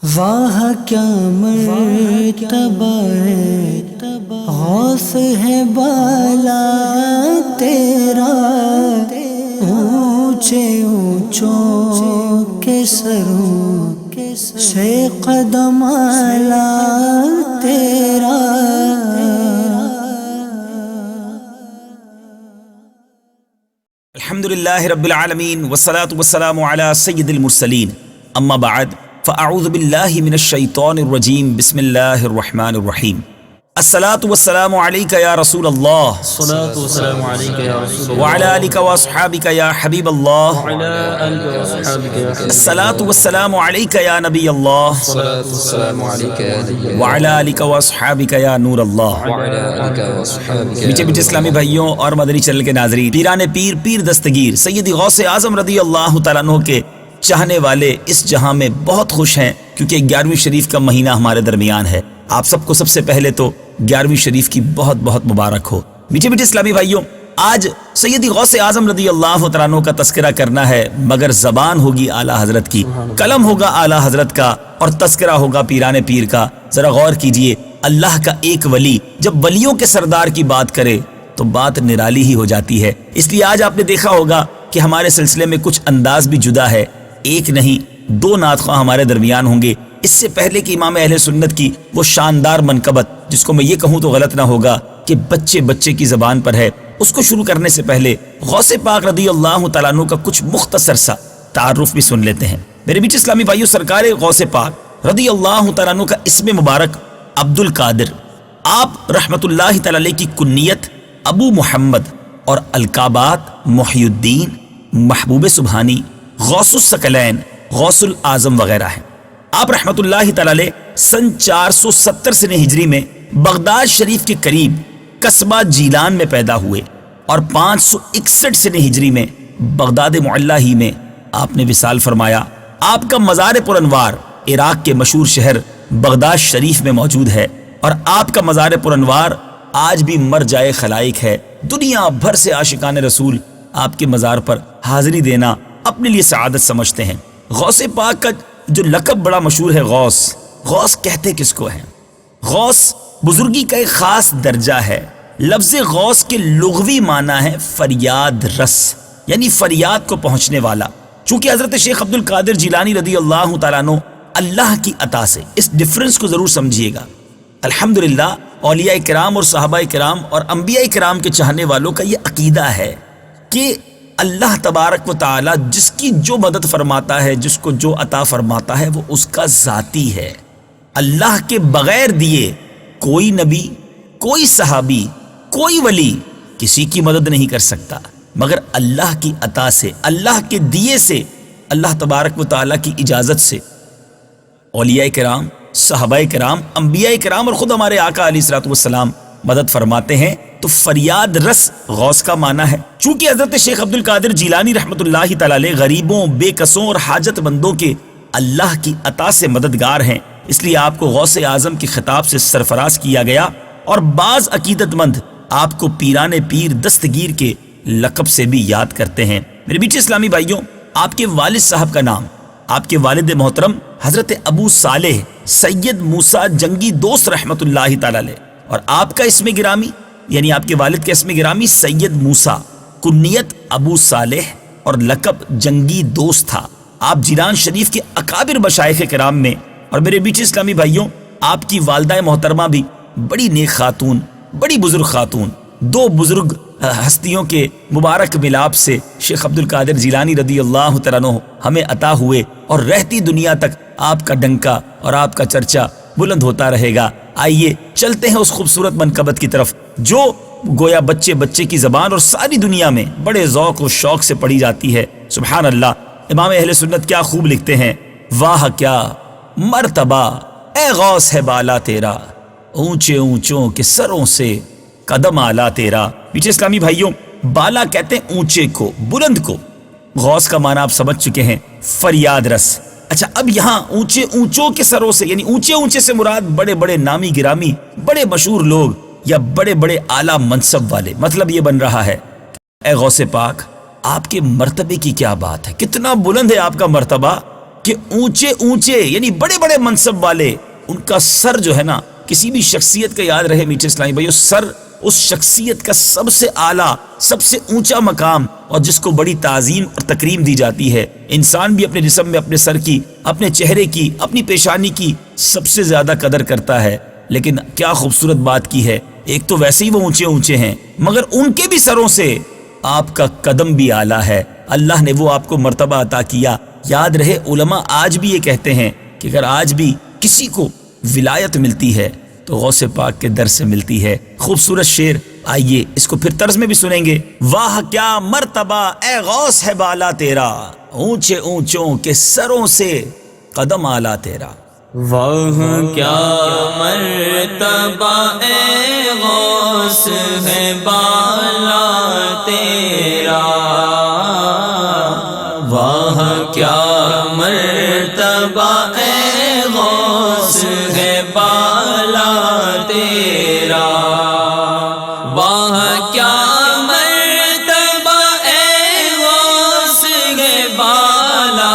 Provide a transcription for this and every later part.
واہ کیا مرتبہ ہے، غوث ہے بالا تیرا، اونچے اونچوں کے سروں سے قدم اعلی تیرا۔ الحمدللہ رب العالمین والصلاة والسلام علی سید المرسلین، اما بعد فاعوذ باللہ من الشیطان الرجیم، بسم اللہ الرحمن الرحیم۔ الصلاة والسلام علیک یا رسول اللہ، الصلاة والسلام علیک یا رسول اللہ وعلی آلک واصحابک یا حبیب اللہ، وعلی آلک واصحابک یا حبیب الصلاة والسلام علیک یا نبی اللہ، الصلاة والسلام علیک یا نبی اللہ وعلی آلک واصحابک یا نور اللہ۔ وعلی آلک واصحابک یا میٹھے میٹھے اسلامی بھائیوں اور مدنی چینل کے ناظرین، پیران پیر، پیر دستگیر سیدی غوث اعظم رضی اللہ تعالیٰ عنہ کے چاہنے والے اس جہاں میں بہت خوش ہیں، کیونکہ 11ویں شریف کا مہینہ ہمارے درمیان ہے۔ آپ سب کو سب سے پہلے تو 11ویں شریف کی بہت بہت مبارک ہو۔ میٹھے میٹھے اسلامی بھائیوں، آج سیدی غوث اعظم رضی اللہ تعالیٰ عنہ کا تذکرہ کرنا ہے، مگر زبان ہوگی اعلیٰ حضرت کی، قلم ہوگا اعلیٰ حضرت کا، اور تذکرہ ہوگا پیران پیر کا۔ ذرا غور کیجئے، اللہ کا ایک ولی جب ولیوں کے سردار کی بات کرے تو بات نرالی ہی ہو جاتی ہے۔ اس لیے آج آپ نے دیکھا ہوگا کہ ہمارے سلسلے میں کچھ انداز بھی جدا ہے، ایک نہیں 2 نعت خواہ ہمارے درمیان ہوں گے۔ اس سے پہلے کہ امام اہل سنت کی وہ شاندار منقبت، جس کو میں یہ کہوں تو غلط نہ ہوگا کہ بچے بچے کی زبان پر ہے، اس کو شروع کرنے سے پہلے غوث پاک رضی اللہ تعالیٰ عنہ کا کچھ مختصر سا تعارف بھی سن لیتے ہیں۔ میرے بیچ اسلامی بھائیوں، سرکار غوث پاک رضی اللہ تعالیٰ عنہ کا اسم مبارک عبد القادر، آپ رحمت اللہ تعالیٰ علیہ کی کنیت ابو محمد، اور القابات محی الدین، محبوب سبحانی، غوث الثقلین، غوث العظم وغیرہ ہیں۔ آپ رحمت اللہ تعالیٰ علیہ سن 470 سنہ ہجری میں بغداد شریف کے قریب قصبہ جیلان میں پیدا ہوئے، اور 561 سنہ ہجری میں بغداد معلیٰ ہی میں آپ نے وصال فرمایا۔ آپ کا مزار پر انوار عراق کے مشہور شہر بغداد شریف میں موجود ہے، اور آپ کا مزار پر انوار آج بھی مرجع خلائق ہے۔ دنیا بھر سے عاشقان رسول آپ کے مزار پر حاضری دینا اپنے لیے سعادت سمجھتے ہیں۔ غوث پاک کا جو لقب بڑا مشہور ہے، غوث، غوث کہتے کس کو ہیں؟ غوث بزرگی کا ایک خاص درجہ ہے۔ لفظ غوث کے لغوی معنی ہے فریاد رس، یعنی فریاد کو پہنچنے والا۔ چونکہ حضرت شیخ عبد القادر جیلانی رضی اللہ تعالیٰ عنہ اللہ کی عطا سے، اس ڈفرنس کو ضرور سمجھیے گا۔ الحمدللہ اولیاء کرام اور صحابہ کرام اور انبیاء کرام کے چاہنے والوں کا یہ عقیدہ ہے کہ اللہ تبارک و تعالی جس کی جو مدد فرماتا ہے، جس کو جو عطا فرماتا ہے، وہ اس کا ذاتی ہے۔ اللہ کے بغیر دیے کوئی نبی، کوئی صحابی، کوئی ولی کسی کی مدد نہیں کر سکتا، مگر اللہ کی عطا سے، اللہ کے دیے سے، اللہ تبارک و تعالی کی اجازت سے اولیاء کرام، صحابہ کرام، انبیاء کرام اور خود ہمارے آقا علیہ الصلوۃ والسلام مدد فرماتے ہیں۔ تو فریاد رس غوث کا معنی ہے۔ چونکہ حضرت شیخ عبد القادر جیلانی رحمت اللہ تعالیٰ علیہ غریبوں، بے کسوں اور حاجت مندوں کے اللہ کی عطا سے مددگار ہیں، اس لیے آپ کو غوث اعظم کے خطاب سے سرفراز کیا گیا، اور بعض عقیدت مند آپ کو پیران پیر دستگیر کے لقب سے بھی یاد کرتے ہیں۔ میرے بیچ اسلامی بھائیوں، آپ کے والد صاحب کا نام، آپ کے والد محترم حضرت ابو صالح سید موسیٰ جنگی دوست رحمت اللہ تعالیٰ علیہ، اور آپ کا اسم گرامی، یعنی آپ کے والد کا اسم گرامی سید موسیٰ، کنیت ابو صالح اور لقب جنگی دوست تھا۔ آپ جیلان شریف کے اکابر مشائخ کرام میں، اور میرے بیچ اسلامی بھائیوں، آپ کی والدہ محترمہ بھی بڑی نیک خاتون، بڑی بزرگ خاتون، 2 بزرگ ہستیوں کے مبارک ملاپ سے شیخ عبد القادر جیلانی رضی اللہ تعالیٰ عنہ ہمیں عطا ہوئے، اور رہتی دنیا تک آپ کا ڈنکا اور آپ کا چرچا بلند ہوتا رہے گا۔ آئیے چلتے ہیں اس خوبصورت منقبت کی طرف، جو گویا بچے بچے کی زبان اور ساری دنیا میں بڑے ذوق و شوق سے پڑھی جاتی ہے۔ سبحان اللہ، امام اہل سنت کیا خوب لکھتے ہیں، واہ کیا مرتبہ اے غوث ہے بالا تیرا، اونچے اونچوں کے سروں سے قدم اعلیٰ تیرا۔ پیچھے اسلامی بھائیوں، بالا کہتے ہیں اونچے کو، بلند کو۔ غوث کا معنی آپ سمجھ چکے ہیں، فریاد رس۔ اچھا، اب یہاں اونچے اونچوں کے سروں سے، یعنی اونچے اونچے سے مراد بڑے بڑے نامی گرامی، بڑے مشہور لوگ یا بڑے بڑے اعلیٰ منصب والے۔ مطلب یہ بن رہا ہے، اے غوث پاک، آپ کے مرتبے کی کیا بات ہے، کتنا بلند ہے آپ کا مرتبہ، کہ اونچے اونچے یعنی بڑے بڑے منصب والے ان کا سر جو ہے نا، کسی بھی شخصیت کا یاد رہے میٹھے اسلامی بھائیو، سر اس شخصیت کا سب سے اعلیٰ، سب سے اونچا مقام اور جس کو بڑی تعظیم اور تکریم دی جاتی ہے۔ انسان بھی اپنے جسم میں اپنے سر کی، اپنے چہرے کی، اپنی پیشانی کی سب سے زیادہ قدر کرتا ہے، لیکن کیا خوبصورت بات کی ہے، ایک تو ویسے ہی وہ اونچے اونچے ہیں مگر ان کے بھی سروں سے آپ کا قدم بھی اعلیٰ ہے، اللہ نے وہ آپ کو مرتبہ عطا کیا۔ یاد رہے علماء آج بھی یہ کہتے ہیں کہ اگر آج بھی کسی کو ولایت ملتی ہے تو غوث پاک کے در سے ملتی ہے۔ خوبصورت شعر، آئیے اس کو پھر طرز میں بھی سنیں گے۔ واہ کیا مرتبہ اے غوث ہے بالا تیرا، اونچے اونچوں کے سروں سے قدم اعلیٰ تیرا۔ واہ کیا مرتبہ اے غوث ہے بالا تیرا، واہ کیا مرتبہ اے غوث ہے بالا تیرا، واہ کیا مرتبہ اے غوث ہے بالا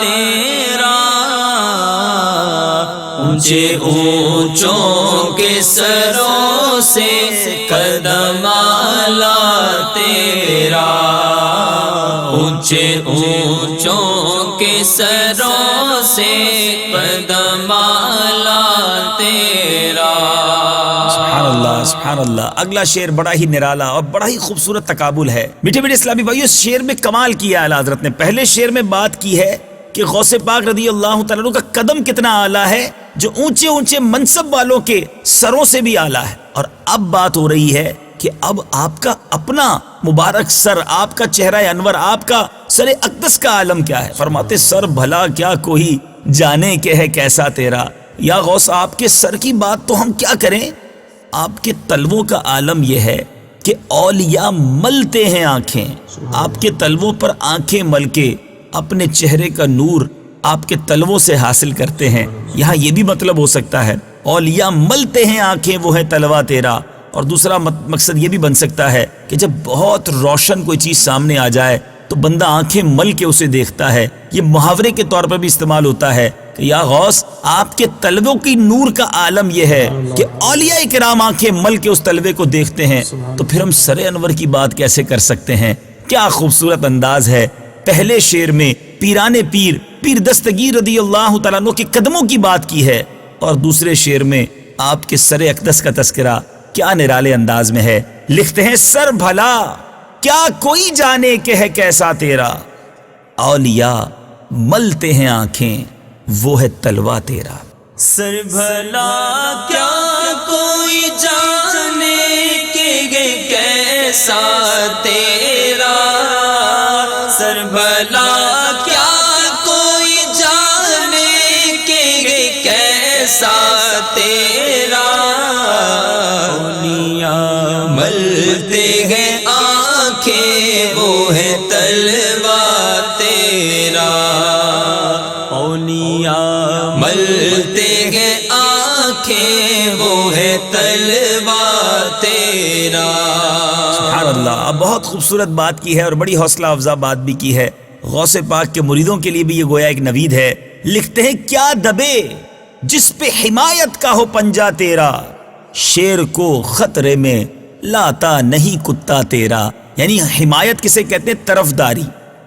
تیرا، اونچے اونچوں کے سروں سے قدم اعلیٰ تیرا، اونچے اونچوں کے سروں سے قدم اعلیٰ تیرا۔ سبحان اللہ سبحان اللہ۔ اگلا شعر بڑا ہی نرالا اور بڑا ہی خوبصورت تقابل ہے۔ میٹھے میٹھے اسلامی بھائیو، اس شعر میں کمال کیا اعلیٰ حضرت نے۔ پہلے شعر میں بات کی ہے کہ غوث پاک رضی اللہ تعالیٰ عنہ کا قدم کتنا اعلیٰ ہے جو اونچے اونچے منصب والوں کے سروں سے بھی اعلیٰ ہے، اور اب بات ہو رہی ہے کہ اب آپ کا اپنا مبارک سر، آپ کا چہرہ انور، آپ کا سر اقدس کا عالم کیا ہے۔ فرماتے سر بھلا کیا کوئی جانے کہ ہے کیسا تیرا، یا غوث آپ کے سر کی بات تو ہم کیا کریں، آپ کے تلووں کا عالم یہ ہے کہ اولیاء ملتے ہیں آنکھیں، آپ کے تلووں پر آنکھیں مل کے اپنے چہرے کا نور آپ کے تلووں سے حاصل کرتے ہیں۔ یہاں یہ بھی مطلب ہو سکتا ہے اولیاء ملتے ہیں آنکھیں وہ ہے تلوا تیرا، اور دوسرا مقصد یہ بھی بن سکتا ہے کہ جب بہت روشن کوئی چیز سامنے آ جائے تو بندہ آنکھیں مل کے اسے دیکھتا ہے۔ یہ محاورے کے طور پر بھی استعمال ہوتا ہے کہ یا غوث آپ کے تلووں کی نور کا عالم یہ ہے کہ اولیاء کرام آنکھیں مل کے اس تلوے کو دیکھتے ہیں، تو پھر ہم سر انور کی بات کیسے کر سکتے ہیں۔ کیا خوبصورت انداز ہے۔ پہلے شعر میں پیران پیر دستگیر رضی اللہ تعالیٰ عنہ کے قدموں کی بات کی ہے، اور دوسرے شعر میں آپ کے سر اقدس کا تذکرہ کیا نرالے انداز میں ہے۔ لکھتے ہیں سر بھلا کیا کوئی جانے کہ ہے کیسا تیرا، اولیاء ملتے ہیں آنکھیں وہ ہے تلوا تیرا۔ سر بھلا کیا کوئی جانے کہ کیسا تیرا، سر بھلا کیا کوئی جانے کہ کیسا تیرا، اولیاء ملتے ہیں آنکھیں وہ ہے تلوا تیرا، اولیاء ملتے ہیں آنکھیں وہ ہے تلوا تیرا۔ سبحان اللہ۔ اب بہت خوبصورت بات کی ہے اور بڑی حوصلہ افزا بات بھی کی ہے۔ غوث پاک کے مریدوں کے لیے بھی یہ گویا ایک نوید ہے۔ لکھتے ہیں کیا دبے جس پہ حمایت کا ہو پنجہ تیرا، شیر کو خطرے میں لاتا نہیں کتا تیرا۔ یعنی حمایت کسے کہتے ہیں؟ طرفداری۔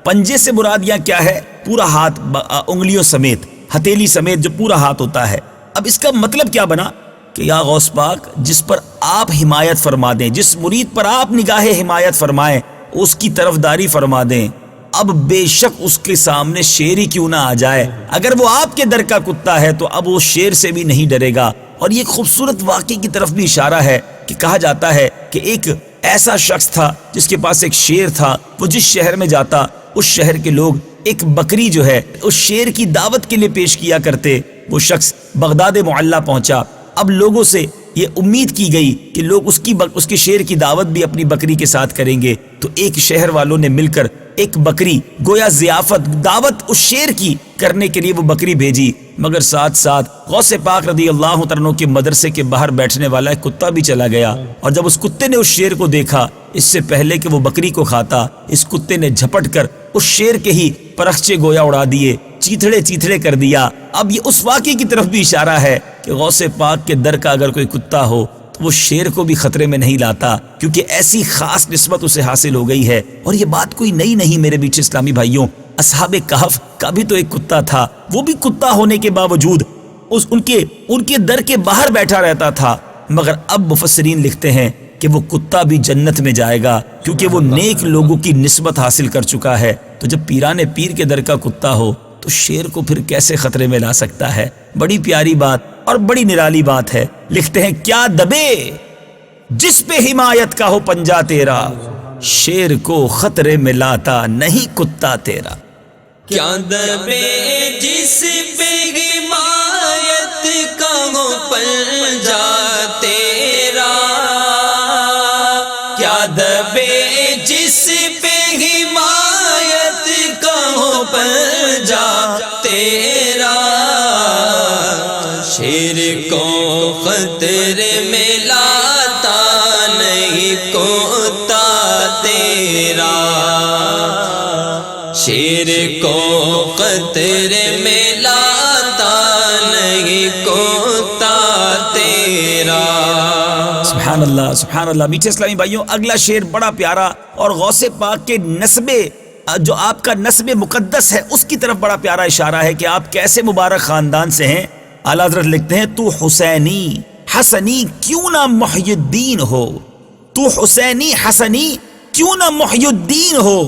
پنجے سے مراد یہاں کیا ہے؟ پورا ہاتھ، انگلیوں سمیت، ہتھیلی سمیت جو پورا ہاتھ ہوتا ہے۔ اب اس کا مطلب کیا بنا کہ یا غوث پاک جس پر آپ حمایت فرما دیں، جس مرید پر آپ نگاہ حمایت فرمائیں، اس کی طرفداری فرما دیں، اب بے شک اس کے سامنے شیر ہی کیوں نہ آ جائے، اگر وہ آپ کے در کا کتا ہے تو اب وہ شیر سے بھی نہیں ڈرے گا۔ اور یہ ایک خوبصورت واقعے کی طرف بھی اشارہ ہے کہ کہا جاتا ہے کہ ایک ایسا شخص تھا جس کے پاس ایک شیر تھا، وہ جس شہر میں جاتا اس شہر کے لوگ ایک بکری جو ہے اس شیر کی دعوت کے لیے پیش کیا کرتے۔ وہ شخص بغداد معلیٰ پہنچا، اب لوگوں سے یہ امید کی گئی کہ لوگ اس کے شیر کی دعوت بھی اپنی بکری کے ساتھ کریں گے، تو ایک شہر والوں نے مل کر ایک بکری گویا ضیافت دعوت اس شیر کی کرنے کے لیے وہ بکری بھیجی، مگر ساتھ ساتھ غوث پاک رضی اللہ تعالیٰ عنہ کے مدرسے کے باہر بیٹھنے والا ایک کتا بھی چلا گیا، اور جب اس کتے نے اس شیر کو دیکھا، اس سے پہلے کہ وہ بکری کو کھاتا، اس کتے نے جھپٹ کر اس شیر کے ہی پرخچے گویا اڑا دیے۔ چیتھڑے چیتھڑے کر دیا۔ اب یہ اس واقعے کی طرف بھی اشارہ ہے کہ غوث پاک کے در کا اگر کوئی کتا ہو تو وہ شیر کو بھی خطرے میں نہیں لاتا، کیونکہ ایسی خاص نسبت اسے حاصل ہو گئی ہے۔ اور یہ بات کوئی نئی نہیں میرے بیچ اسلامی بھائیوں، اصحاب کہف کا بھی تو ایک کتا تھا، وہ بھی کتا ہونے کے باوجود ان کے در کے باہر بیٹھا رہتا تھا، مگر اب مفسرین لکھتے ہیں کہ وہ کتا بھی جنت میں جائے گا کیونکہ وہ نیک لوگوں کی نسبت حاصل کر چکا ہے۔ تو جب پیران پیر کے در کا کتا ہو تو شیر کو پھر کیسے خطرے میں لا سکتا ہے؟ بڑی پیاری بات اور بڑی نرالی بات ہے۔ لکھتے ہیں کیا دبے جس پہ حمایت کا ہو پنجہ تیرا، شیر کو خطرے میں لاتا نہیں کتا تیرا۔ کیا دبے جس پہ حمایت کا ہو پنجہ تیرا، کیا دبے جس پہ حمایت کا ہو پنجہ تیرا، شیر کو خطرے میں لاتا نہیں کتا تیرا، شیر کو خطرے میں لاتا نہیں کتا تیرا۔ سبحان اللہ سبحان اللہ۔ میٹھے اسلامی بھائیوں، اگلا شعر بڑا پیارا اور غوث پاک کے نسبے جو آپ کا نسب مقدس ہے اس کی طرف بڑا پیارا اشارہ ہے کہ آپ کیسے مبارک خاندان سے ہیں۔ اعلیٰ حضرت لکھتے ہیں تو حسینی حسنی کیوں نہ محی الدین ہو، تو حسینی حسنی کیوں نہ محی الدین ہو،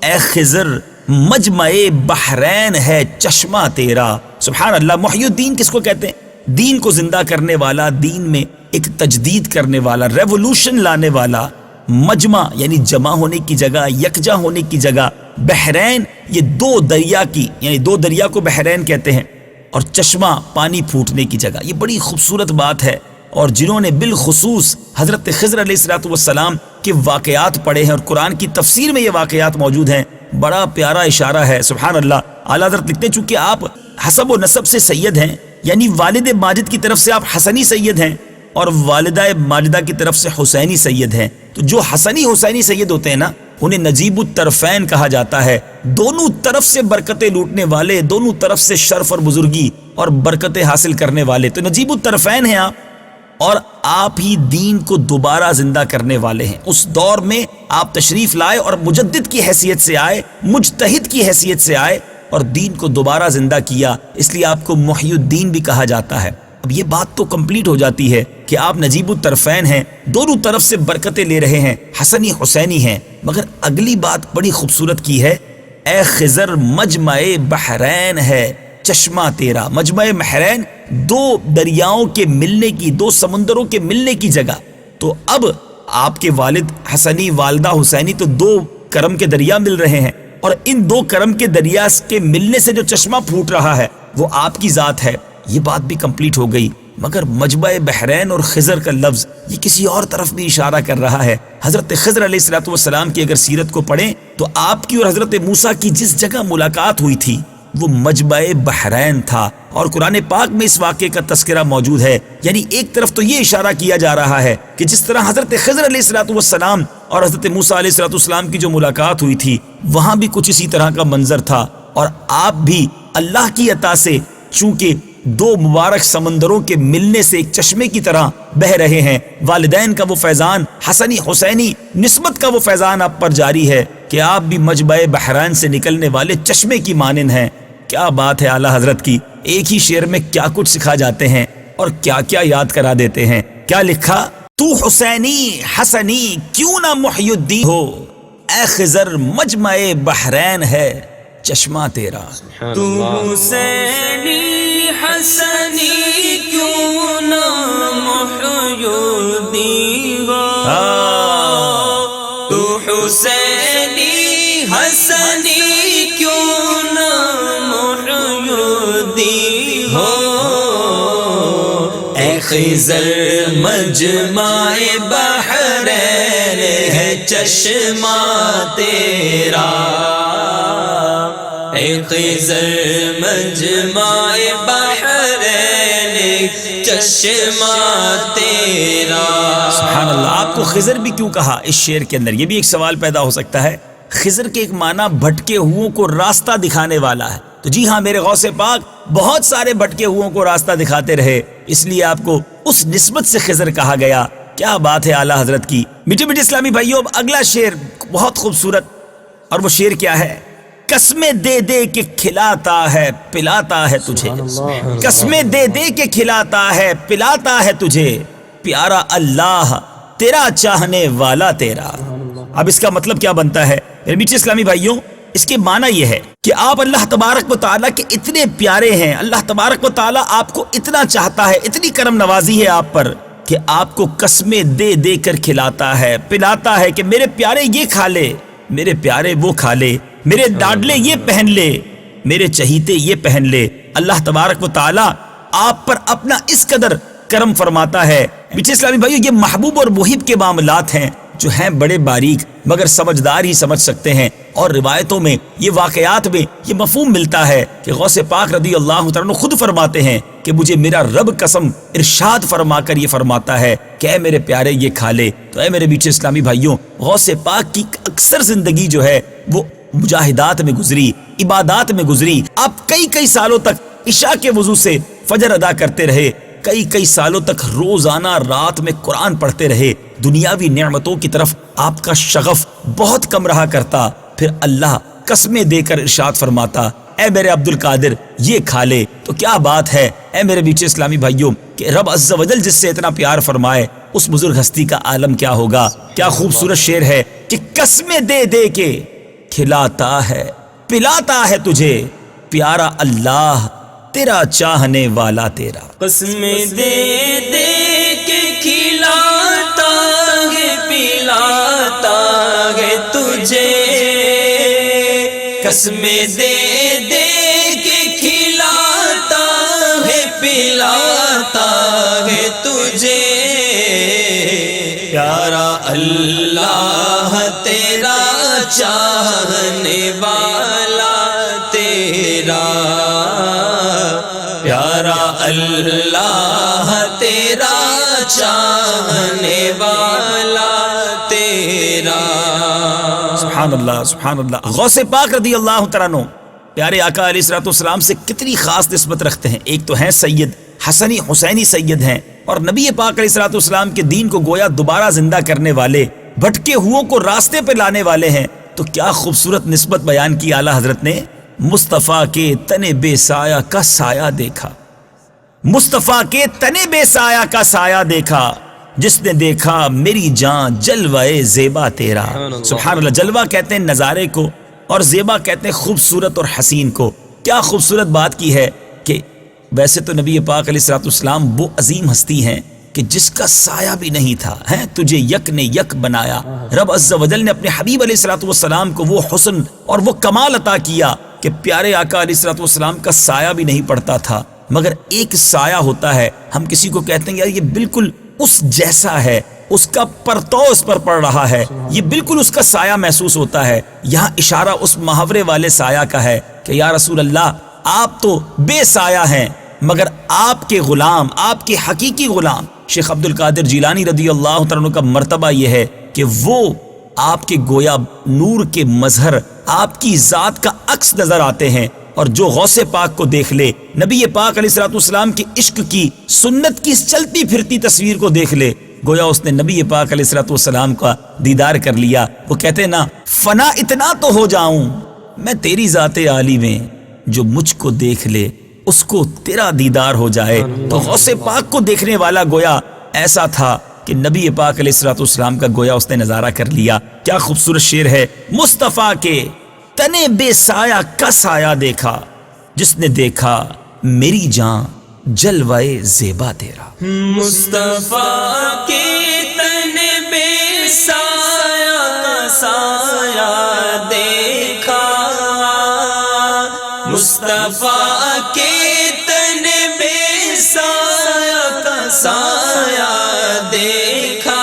اے خضر مجمع بحرین ہے چشمہ تیرا۔ سبحان اللہ۔ محی الدین کس کو کہتے ہیں؟ دین کو زندہ کرنے والا، دین میں ایک تجدید کرنے والا، ریولوشن لانے والا۔ مجمع یعنی جمع ہونے کی جگہ، یکجا ہونے کی جگہ۔ بحرین یہ دو دریا کی، یعنی دو دریا کو بحرین کہتے ہیں، اور چشمہ پانی پھوٹنے کی جگہ۔ یہ بڑی خوبصورت بات ہے، اور جنہوں نے بالخصوص حضرت خضر علیہ السلام کے واقعات پڑھے ہیں اور قرآن کی تفسیر میں یہ واقعات موجود ہیں، بڑا پیارا اشارہ ہے۔ سبحان اللہ۔ اعلیٰ حضرت لکھتے ہیں چونکہ آپ حسب و نسب سے سید ہیں، یعنی والد ماجد کی طرف سے آپ حسنی سید ہیں اور والدہ ماجدہ کی طرف سے حسینی سید ہیں، تو جو حسنی حسینی سید ہوتے ہیں نا انہیں نجیب الطرفین کہا جاتا ہے، دونوں طرف سے برکتیں لوٹنے والے، دونوں طرف سے شرف اور بزرگی اور برکتیں حاصل کرنے والے، تو نجیب الطرفین ہیں آپ، اور آپ ہی دین کو دوبارہ زندہ کرنے والے ہیں۔ اس دور میں آپ تشریف لائے اور مجدد کی حیثیت سے آئے، مجتہد کی حیثیت سے آئے اور دین کو دوبارہ زندہ کیا، اس لیے آپ کو محی الدین بھی کہا جاتا ہے۔ اب یہ بات تو کمپلیٹ ہو جاتی ہے کہ آپ نجیب الطرفین ہیں، دونوں طرف سے برکتیں لے رہے ہیں، حسنی حسینی ہیں، مگر اگلی بات بڑی خوبصورت کی ہے، اے خضر مجمع بحرین ہے چشمہ تیرا۔ مجمع بحرین دو دریاؤں کے ملنے کی، دو سمندروں کے ملنے کی جگہ۔ تو اب آپ کے والد حسنی، والدہ حسینی، تو دو کرم کے دریا مل رہے ہیں، اور ان دو کرم کے دریا کے ملنے سے جو چشمہ پھوٹ رہا ہے وہ آپ کی ذات ہے۔ یہ بات بھی کمپلیٹ ہو گئی، مگر مجمع بحرین اور خضر کا لفظ یہ کسی اور طرف بھی اشارہ کر رہا ہے۔ حضرت خضر علیہ السلام کی اگر سیرت کو پڑھیں تو آپ کی اور حضرت موسیٰ کی جس جگہ ملاقات ہوئی تھی وہ مجمع بحرین تھا، اور قرآن پاک میں اس واقعے کا تذکرہ موجود ہے۔ یعنی ایک طرف تو یہ اشارہ کیا جا رہا ہے کہ جس طرح حضرت خضر علیہ السلام اور حضرت موسیٰ علیہ السلام کی جو ملاقات ہوئی تھی وہاں بھی کچھ اسی طرح کا منظر تھا، اور آپ بھی اللہ کی عطا سے چونکہ دو مبارک سمندروں کے ملنے سے ایک چشمے کی طرح بہ رہے ہیں، والدین کا وہ فیضان، حسنی حسینی نسبت کا وہ فیضان آپ پر جاری ہے کہ آپ بھی مجمع بحرین سے نکلنے والے چشمے کی مانند ہیں۔ کیا بات ہے اعلیٰ حضرت کی، ایک ہی شعر میں کیا کچھ سکھا جاتے ہیں اور کیا کیا یاد کرا دیتے ہیں۔ کیا لکھا؟ تو حسینی حسنی کیوں نہ محی الدین ہو، اے خضر مجمع بحرین ہے چشمہ تیرا۔ تو حسینی حسنی کیوں نہ محی الدین ہو، تو حسینی حسنی کیوں نہ محی الدین ہو، اے خضر مجمع بحرین ہے چشمہ تیرا، اے خضر مجمع بحرین چشمہ تیرا۔ سبحان اللہ۔ آپ کو خضر بھی کیوں کہا اس شعر کے اندر؟ یہ بھی ایک سوال پیدا ہو سکتا ہے۔ خضر کے ایک معنی بھٹکے ہوئوں کو راستہ دکھانے والا ہے، تو جی ہاں، میرے غوث پاک بہت سارے بھٹکے ہوئوں کو راستہ دکھاتے رہے، اس لیے آپ کو اس نسبت سے خضر کہا گیا۔ کیا بات ہے اعلیٰ حضرت کی۔ میٹھے میٹھے اسلامی بھائیوں، اب اگلا شعر بہت خوبصورت، اور وہ شعر کیا ہے؟ قسمیں دے دے کے کھلاتا ہے پلاتا ہے تجھے، قسمیں دے دے کے کھلاتا ہے پلاتا ہے تجھے، پیارا اللہ تیرا چاہنے والا تیرا۔ اب اس کا مطلب کیا بنتا ہے میرے میٹھے اسلامی بھائیوں؟ اس کے معنی یہ ہے کہ آپ اللہ تبارک و تعالیٰ کے اتنے پیارے ہیں، اللہ تبارک و تعالیٰ آپ کو اتنا چاہتا ہے، اتنی کرم نوازی ہے آپ پر کہ آپ کو قسمیں دے دے کر کھلاتا ہے پلاتا ہے کہ میرے پیارے یہ کھا لے، میرے پیارے وہ کھا لے، میرے ڈاڈلے یہ پہن لے، میرے چہیتے یہ پہن لے۔ اللہ تبارک و تعالیٰ آپ پر اپنا اس قدر کرم فرماتا ہے۔ میٹھے اسلامی بھائیو، یہ محبوب اور محب کے معاملات ہیں جو ہیں بڑے باریک، مگر سمجھدار ہی سمجھ سکتے ہیں، اور روایتوں میں یہ واقعات میں یہ مفہوم ملتا ہے کہ غوث پاک رضی اللہ تعالیٰ عنہ خود فرماتے ہیں کہ مجھے میرا رب قسم ارشاد فرما کر یہ فرماتا ہے کہ اے میرے پیارے یہ کھا لے۔ تو اے میرے میٹھے اسلامی بھائیوں، غوث پاک کی اکثر زندگی جو ہے وہ مجاہدات میں گزری، عبادات میں گزری۔ آپ کئی سالوں تک عشاء کے وضو سے فجر ادا کرتے رہے، کئی سالوں تک روزانہ رات میں قرآن پڑھتے رہے۔ دنیاوی نعمتوں کی طرف آپ کا شغف بہت کم رہا کرتا، پھر اللہ قسمیں دے کر ارشاد فرماتا اے میرے عبد القادر یہ کھا لے۔ تو کیا بات ہے اے میرے میٹھے اسلامی بھائیوں کہ رب عز و جل جس سے اتنا پیار فرمائے اس بزرگ ہستی کا عالم کیا ہوگا۔ کیا خوبصورت شعر ہے کہ قسمیں دے دے کے کھلاتا ہے پلاتا ہے تجھے، پیارا اللہ تیرا چاہنے والا تیرا۔ قسمیں دے دے کے کھلاتا ہے پلاتا ہے تجھے، قسمیں دے دے کے کھلاتا ہے پلاتا ہے تجھے، پیارا اللہ تیرا چاہنے والا تیرا، پیارا اللہ تیرا چاہنے والا تیرا۔ سبحان اللہ سبحان اللہ۔ غوث پاک رضی اللہ تعالیٰ عنہ پیارے آقا علیہ الصلوۃ والسلام سے کتنی خاص نسبت رکھتے ہیں۔ ایک تو ہیں سید، حسنی حسینی سید ہیں، اور نبی پاک علیہ الصلوۃ والسلام کے دین کو گویا دوبارہ زندہ کرنے والے، بھٹکے ہوئوں کو راستے پہ لانے والے ہیں۔ تو کیا خوبصورت نسبت بیان کی اعلیٰ حضرت نے۔ مصطفیٰ کے تنے بے سایہ کا سایہ دیکھا، مصطفیٰ کے تنے بے سایہ کا سایہ دیکھا، جس نے دیکھا میری جان جلوہ زیبا تیرا۔ سبحان اللہ۔ جلوہ کہتے ہیں نظارے کو، اور زیبا کہتے ہیں خوبصورت اور حسین کو۔ کیا خوبصورت بات کی ہے کہ ویسے تو نبی پاک علیہ الصلوۃ والسلام وہ عظیم ہستی ہیں کہ جس کا سایہ بھی نہیں تھا، ہیں تجھے یک نے یک بنایا۔ رب عز و جل نے اپنے حبیب علیہ الصلوۃ والسلام کو وہ حسن اور وہ کمال عطا کیا کہ پیارے آقا علیہ الصلوۃ والسلام کا سایہ بھی نہیں پڑتا تھا۔ مگر ایک سایہ ہوتا ہے، ہم کسی کو کہتے ہیں یار یہ بالکل اس جیسا ہے، اس کا پرتو اس پر پڑ رہا ہے، یہ بالکل اس کا سایہ محسوس ہوتا ہے۔ یہاں اشارہ اس محاورے والے سایہ کا ہے کہ یا رسول اللہ آپ تو بے سایہ ہیں، مگر آپ کے غلام، آپ کے حقیقی غلام شیخ عبد القادر جیلانی رضی اللہ تعالیٰ عنہ کا مرتبہ یہ ہے کہ وہ آپ کے گویا نور کے مظہر، آپ کی ذات کا عکس نظر آتے ہیں۔ اور جو غوث پاک کو دیکھ لے، نبی پاک علیہ الصلوۃ والسلام کے عشق کی، سنت کی چلتی پھرتی تصویر کو دیکھ لے، گویا اس نے نبی پاک علیہ الصلوۃ والسلام کا دیدار کر لیا۔ وہ کہتے ہیں نا، فنا اتنا تو ہو جاؤں میں تیری ذات عالی میں، جو مجھ کو دیکھ لے اس کو تیرا دیدار ہو جائے۔ تو غوث پاک کو دیکھنے والا گویا ایسا تھا کہ نبی پاک علیہ الصلوۃ والسلام کا گویا اس نے نظارہ کر لیا۔ کیا خوبصورت شعر ہے۔ مصطفیٰ کے تنے بے سایہ کا سایہ دیکھا، جس نے دیکھا میری جان جلوہ زیبا تیرا۔ مصطفیٰ کے تنے بے سایہ کا سایہ دیکھا، مصطفیٰ کے تنے بے سایہ کا سایہ دیکھا،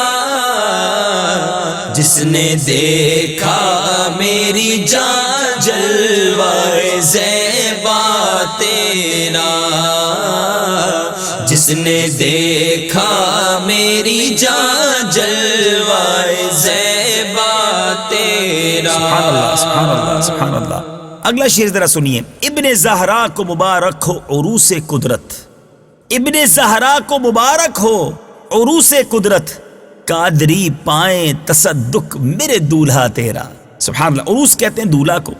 جس نے دیکھا میری جان جلوہ زیبا تیرا، جس نے دیکھا میری جان جلوہ زیبا تیرا۔ سبحان اللہ سبحان اللہ سبحان اللہ۔ اگلا شعر ذرا سنیے. ابن زہرا کو مبارک ہو عروس قدرت، ابن زہرا کو مبارک ہو عروس قدرت، قادری پائیں تصدق میرے دولہا تیرا. سبحان اللہ. عروس کہتے ہیں دولہا کو،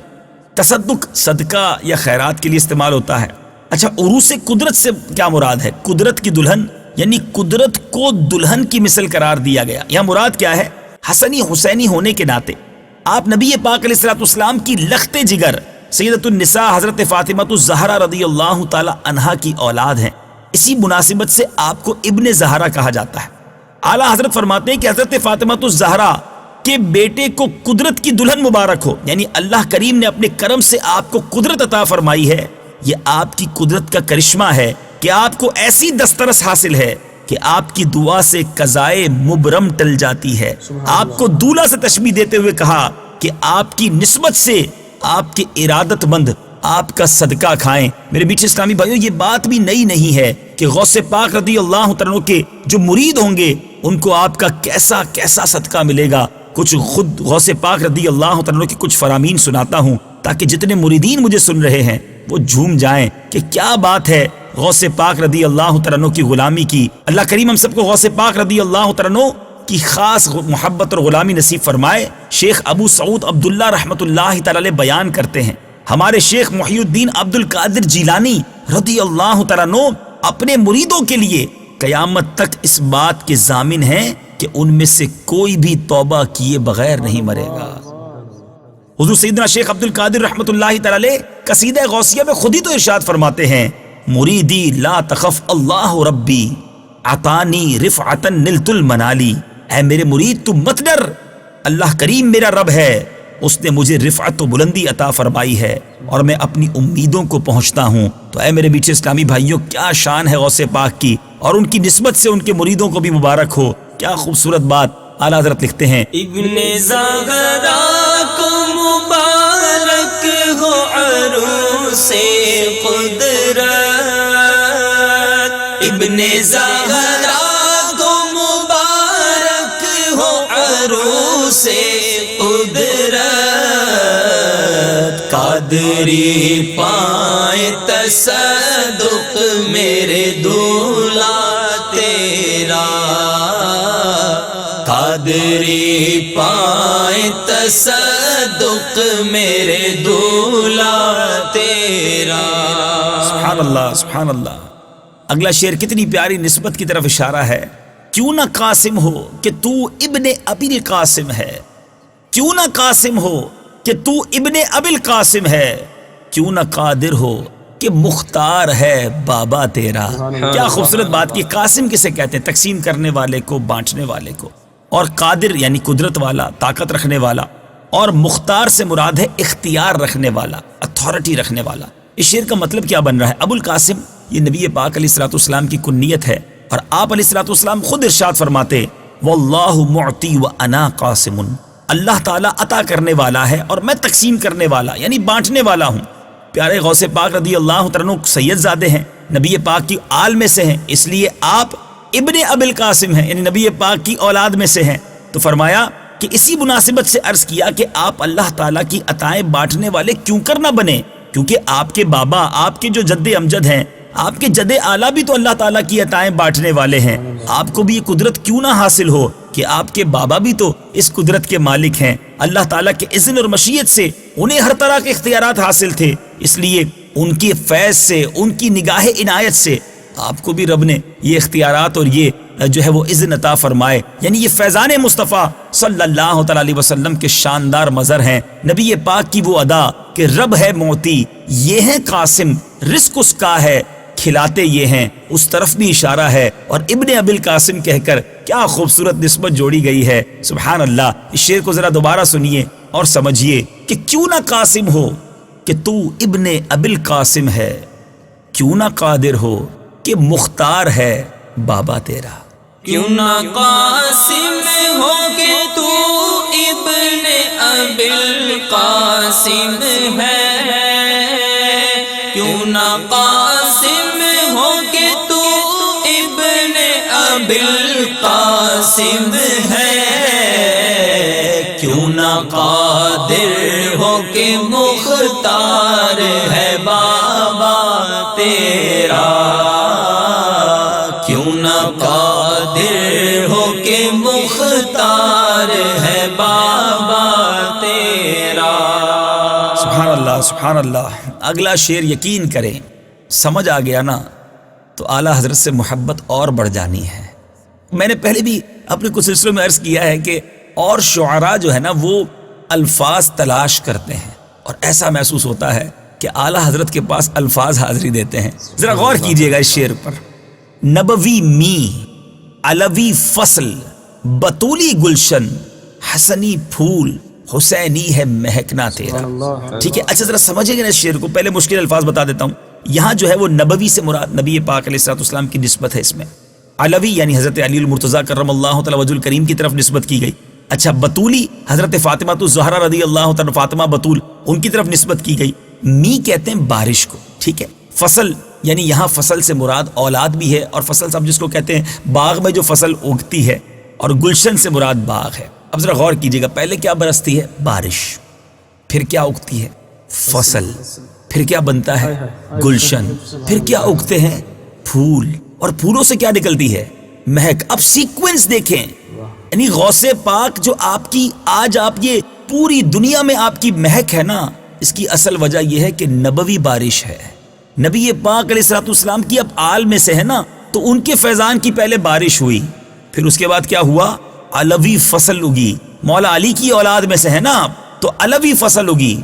تصدق صدقہ یا خیرات کے لیے استعمال ہوتا ہے. اچھا، عروس قدرت سے کیا مراد ہے؟ قدرت کی دلہن، یعنی قدرت کو دلہن کی مثل قرار دیا گیا. یہاں مراد کیا ہے؟ حسنی حسینی ہونے کے ناطے آپ نبی پاک علیہ الصلوۃ والسلام کی لخت جگر سیدۃ النساء حضرت فاطمہ الزہرا رضی اللہ تعالی عنہا کی اولاد ہیں. اسی مناسبت سے آپ کو ابن زہرا کہا جاتا ہے. اعلیٰ حضرت فرماتے ہیں کہ حضرت فاطمہ الزہرا کے بیٹے کو قدرت کی دلہن مبارک ہو، یعنی اللہ کریم نے اپنے کرم سے آپ کو قدرت عطا فرمائی ہے. یہ آپ کی قدرت کا کرشمہ ہے کہ آپ کو ایسی دسترس حاصل ہے کہ آپ کی دعا سے قضائے مبرم ٹل جاتی ہے. آپ کو دولہا سے تشبیہ دیتے ہوئے کہا کہ آپ کی نسبت سے آپ کے ارادت مند آپ کا صدقہ کھائیں. میرے بیچ اسلامی بھائیو، یہ بات بھی نئی نہیں ہے کہ غوث پاک رضی اللہ تعالیٰ کے جو مرید ہوں گے ان کو آپ کا کیسا کیسا صدقہ ملے گا. کچھ خود غوث پاک رضی اللہ تعالیٰ کے کچھ فرامین سناتا ہوں تاکہ جتنے مریدین مجھے سن رہے ہیں وہ جھوم جائیں کہ کیا بات ہے غوث پاک رضی اللہ تعالیٰ کی غلامی کی. اللہ کریم ہم سب کو غوث پاک رضی اللہ تعالیٰ کی خاص محبت اور غلامی نصیب فرمائے. شیخ ابو سعود عبداللہ رحمۃ اللہ تعالی بیان کرتے ہیں، ہمارے شیخ محی الدین عبد القادر جیلانی رضی اللہ تعالیٰ عنہ اپنے مریدوں کے لیے قیامت تک اس بات کے ضامن ہیں کہ ان میں سے کوئی بھی توبہ کیے بغیر نہیں مرے گا. حضور سیدنا شیخ عبد القادر رحمۃ اللہ تعالی قصیدہ غوثیہ میں خود ہی تو ارشاد فرماتے ہیں، مریدی لا تخف اللہ ربی عطانی رفعتا نلت المنالی. اے میرے مرید تو مت ڈر، اللہ کریم میرا رب ہے، اس نے مجھے رفعت و بلندی عطا فرمائی ہے اور میں اپنی امیدوں کو پہنچتا ہوں. تو اے میرے بیچے اسلامی بھائیوں، کیا شان ہے غوث پاک کی، اور ان کی نسبت سے ان کے مریدوں کو بھی مبارک ہو. کیا خوبصورت بات. اعلیٰ حضرت لکھتے ہیں، ابن زہرا کو مبارک ہو عروس قدرت، ابن زہرا کو مبارک ہو عروس قدرت، قادری پائیں تصدق میرے دولہا تیرا، قادری پائیں تصدق میرے دولہا تیرا. سبحان اللہ سبحان اللہ. اگلا شعر کتنی پیاری نسبت کی طرف اشارہ ہے. کیوں نہ قاسم ہو کہ تو ابن ابی القاسم ہے، کیوں نہ قاسم ہو کہ تو ابن ابی القاسم ہے، کیوں نہ قادر ہو کہ مختار ہے بابا تیرا. کیا خوبصورت بات کی. قاسم کسے کہتے ہیں؟ تقسیم کرنے والے کو، بانٹنے والے کو. اور قادر یعنی قدرت والا، طاقت رکھنے والا. اور مختار سے مراد ہے اختیار رکھنے والا، اتھارٹی رکھنے والا. اس شعر کا مطلب کیا بن رہا ہے؟ ابو القاسم یہ نبی پاک علیہ الصلوۃ والسلام کی کنیت ہے، اور آپ علیہ الصلوۃ والسلام خود ارشاد فرماتے، واللہ معطی وانا قاسم، اللہ تعالیٰ عطا کرنے والا ہے اور میں تقسیم کرنے والا یعنی بانٹنے والا ہوں. پیارے غوث پاک رضی اللہ تعالیٰ سید زادے ہیں، نبی پاک کی آل میں سے ہیں، اس لیے آپ ابن ابی القاسم ہیں، یعنی نبی پاک کی اولاد میں سے ہیں. تو فرمایا کہ اسی مناسبت سے عرض کیا کہ آپ اللہ تعالیٰ کی عطائیں بانٹنے والے کیوں کر نہ بنے، کیونکہ آپ کے بابا، آپ کے جو جد امجد ہیں، آپ کے جد اعلیٰ بھی تو اللہ تعالیٰ کی عطائیں بانٹنے والے ہیں. آپ کو بھی یہ قدرت کیوں نہ حاصل ہو کہ آپ کے بابا بھی تو اس قدرت کے مالک ہیں. اللہ تعالیٰ کے اذن اور مشیت سے انہیں ہر طرح کے اختیارات حاصل تھے، اس لیے ان کی فیض سے، ان کی نگاہ عنایت سے آپ کو بھی رب نے یہ اختیارات اور یہ جو ہے وہ اذن عطا فرمائے. یعنی یہ فیضان مصطفیٰ صلی اللہ تعالی علیہ وسلم کے شاندار مظہر ہیں. نبی پاک کی وہ ادا کہ رب ہے موتی، یہ ہے قاسم، رزق اس کا ہے، کھلاتے یہ ہیں، اس طرف بھی اشارہ ہے. اور ابن ابی القاسم کہہ کر کیا خوبصورت نسبت جوڑی گئی ہے. سبحان اللہ. اس شعر کو ذرا دوبارہ سنیے اور سمجھیے کہ کیوں نہ قاسم ہو کہ تو ابن ابی القاسم ہے، کیوں نہ قادر ہو کہ مختار ہے بابا تیرا. کیوں نہ قاسم ہو کہ تو ابن ابی القاسم ہے، کیوں نہ قاسم ہو کہ تو ابن ابی القاسم ہے، کیوں نہ قادر ہو کہ مختار مختار ہے بابا تیرا، کیوں نہ قادر ہو کہ مختار ہے بابا تیرا۔ سبحان اللہ سبحان اللہ۔ اگلا شعر یقین کریں سمجھ آ گیا نا تو اعلیٰ حضرت سے محبت اور بڑھ جانی ہے۔ میں نے پہلے بھی اپنے کچھ سلسلوں میں عرض کیا ہے کہ اور شعراء جو ہے نا وہ الفاظ تلاش کرتے ہیں اور ایسا محسوس ہوتا ہے کہ اعلیٰ حضرت کے پاس الفاظ حاضری دیتے ہیں۔ ذرا غور کیجئے گا اس شعر پر۔ نبوی می علوی فصل بطولی گلشن حسنی پھول حسینی ہے مہکنا تیرا۔ ٹھیک ہے، اچھا ذرا سمجھیں گے نا اس شعر کو۔ پہلے مشکل الفاظ بتا دیتا ہوں۔ یہاں جو ہے وہ نبوی سے مراد نبی پاک علیہ الصلوۃ والسلام کی نسبت ہے اس میں۔ علوی یعنی حضرت علی المرتضیٰ کرم اللہ تعالی وجہ الکریم کی طرف نسبت کی گئی۔ اچھا بطولی حضرت فاطمہ الزہرا رضی اللہ تعالی فاطمہ بطول ان کی طرف نسبت کی گئی۔ می کہتے ہیں بارش کو، ٹھیک ہے۔ فصل یعنی یہاں فصل سے مراد اولاد بھی ہے، اور فصل صاحب جس کو کہتے ہیں باغ میں جو فصل اگتی ہے، اور گلشن سے مراد باغ ہے۔ اب ذرا غور کیجئے گا، پہلے کیا برستی ہے؟ بارش، پھر کیا اگتی ہے؟ فصل، پھر کیا بنتا ہے؟ گلشن، پھر کیا اگتے ہیں؟ پھول، اور پھولوں سے کیا نکلتی ہے؟ مہک۔ اب سیکوینس دیکھیں، یعنی غوث پاک جو آپ کی آج آپ یہ پوری دنیا میں آپ کی مہک ہے نا، اس کی اصل وجہ یہ ہے کہ نبوی بارش ہے۔ نبی پاک علیہ الصلوۃ والسلام کی اب آل میں سے ہے نا، تو ان کے فیضان کی پہلے بارش ہوئی، پھر اس کے بعد کیا ہوا؟ علوی فصل اگی۔ مولا علی کی اولاد میں سے ہے نا آپ، تو علوی فصل اگی۔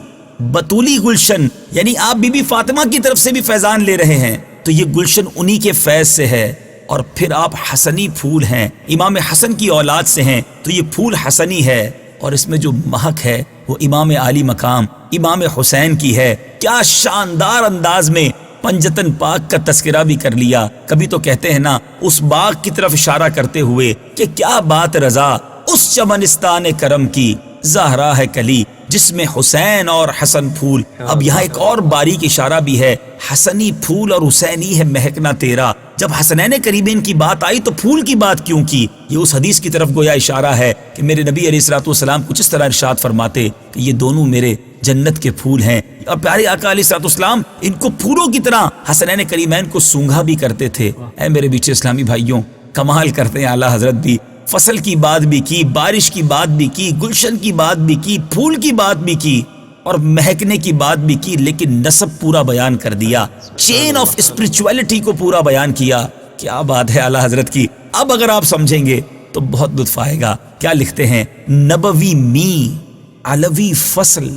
بطولی گلشن یعنی آپ بی بی فاطمہ کی طرف سے بھی فیضان لے رہے ہیں، تو یہ گلشن انہی کے فیض سے ہے۔ اور پھر آپ حسنی پھول ہیں، امام حسن کی اولاد سے ہیں، تو یہ پھول حسنی ہے، اور اس میں جو مہک ہے وہ امام عالی مقام امام حسین کی ہے۔ کیا شاندار انداز میں پنجتن پاک کا تذکرہ بھی کر لیا۔ کبھی تو کہتے ہیں نا اس باغ کی طرف اشارہ کرتے ہوئے کہ کیا بات رضا اس چمنستان کرم کی، زہرا ہے کلی جس میں حسین اور حسن پھول۔ اب یہاں ایک اور باریک اشارہ بھی ہے، حسنی پھول اور حسینی ہے مہکنا تیرا۔ جب حسنین کریمین کی بات آئی تو پھول کی بات کیوں کی؟ یہ اس حدیث کی طرف گویا اشارہ ہے کہ میرے نبی علیہ الصلوۃ والسلام کچھ اس طرح ارشاد فرماتے کہ یہ دونوں میرے جنت کے پھول ہیں، اور پیارے آقا علیہ الصلوۃ والسلام ان کو پھولوں کی طرح حسنین کریمین کو سونگھا بھی کرتے تھے۔ اے میرے بیچے اسلامی بھائیوں، کمال کرتے ہیں اعلیٰ حضرت بھی، فصل کی بات بھی کی، بارش کی بات بھی کی، گلشن کی بات بھی کی، پھول کی بات بھی کی، اور مہکنے کی بات بھی کی، لیکن نسب پورا بیان کر دیا، چین آف اسپرچویلٹی کو پورا بیان کیا۔ کیا بات ہے اعلیٰ حضرت کی۔ اب اگر آپ سمجھیں گے تو بہت لطف آئے گا۔ کیا لکھتے ہیں؟ نبوی می علوی فصل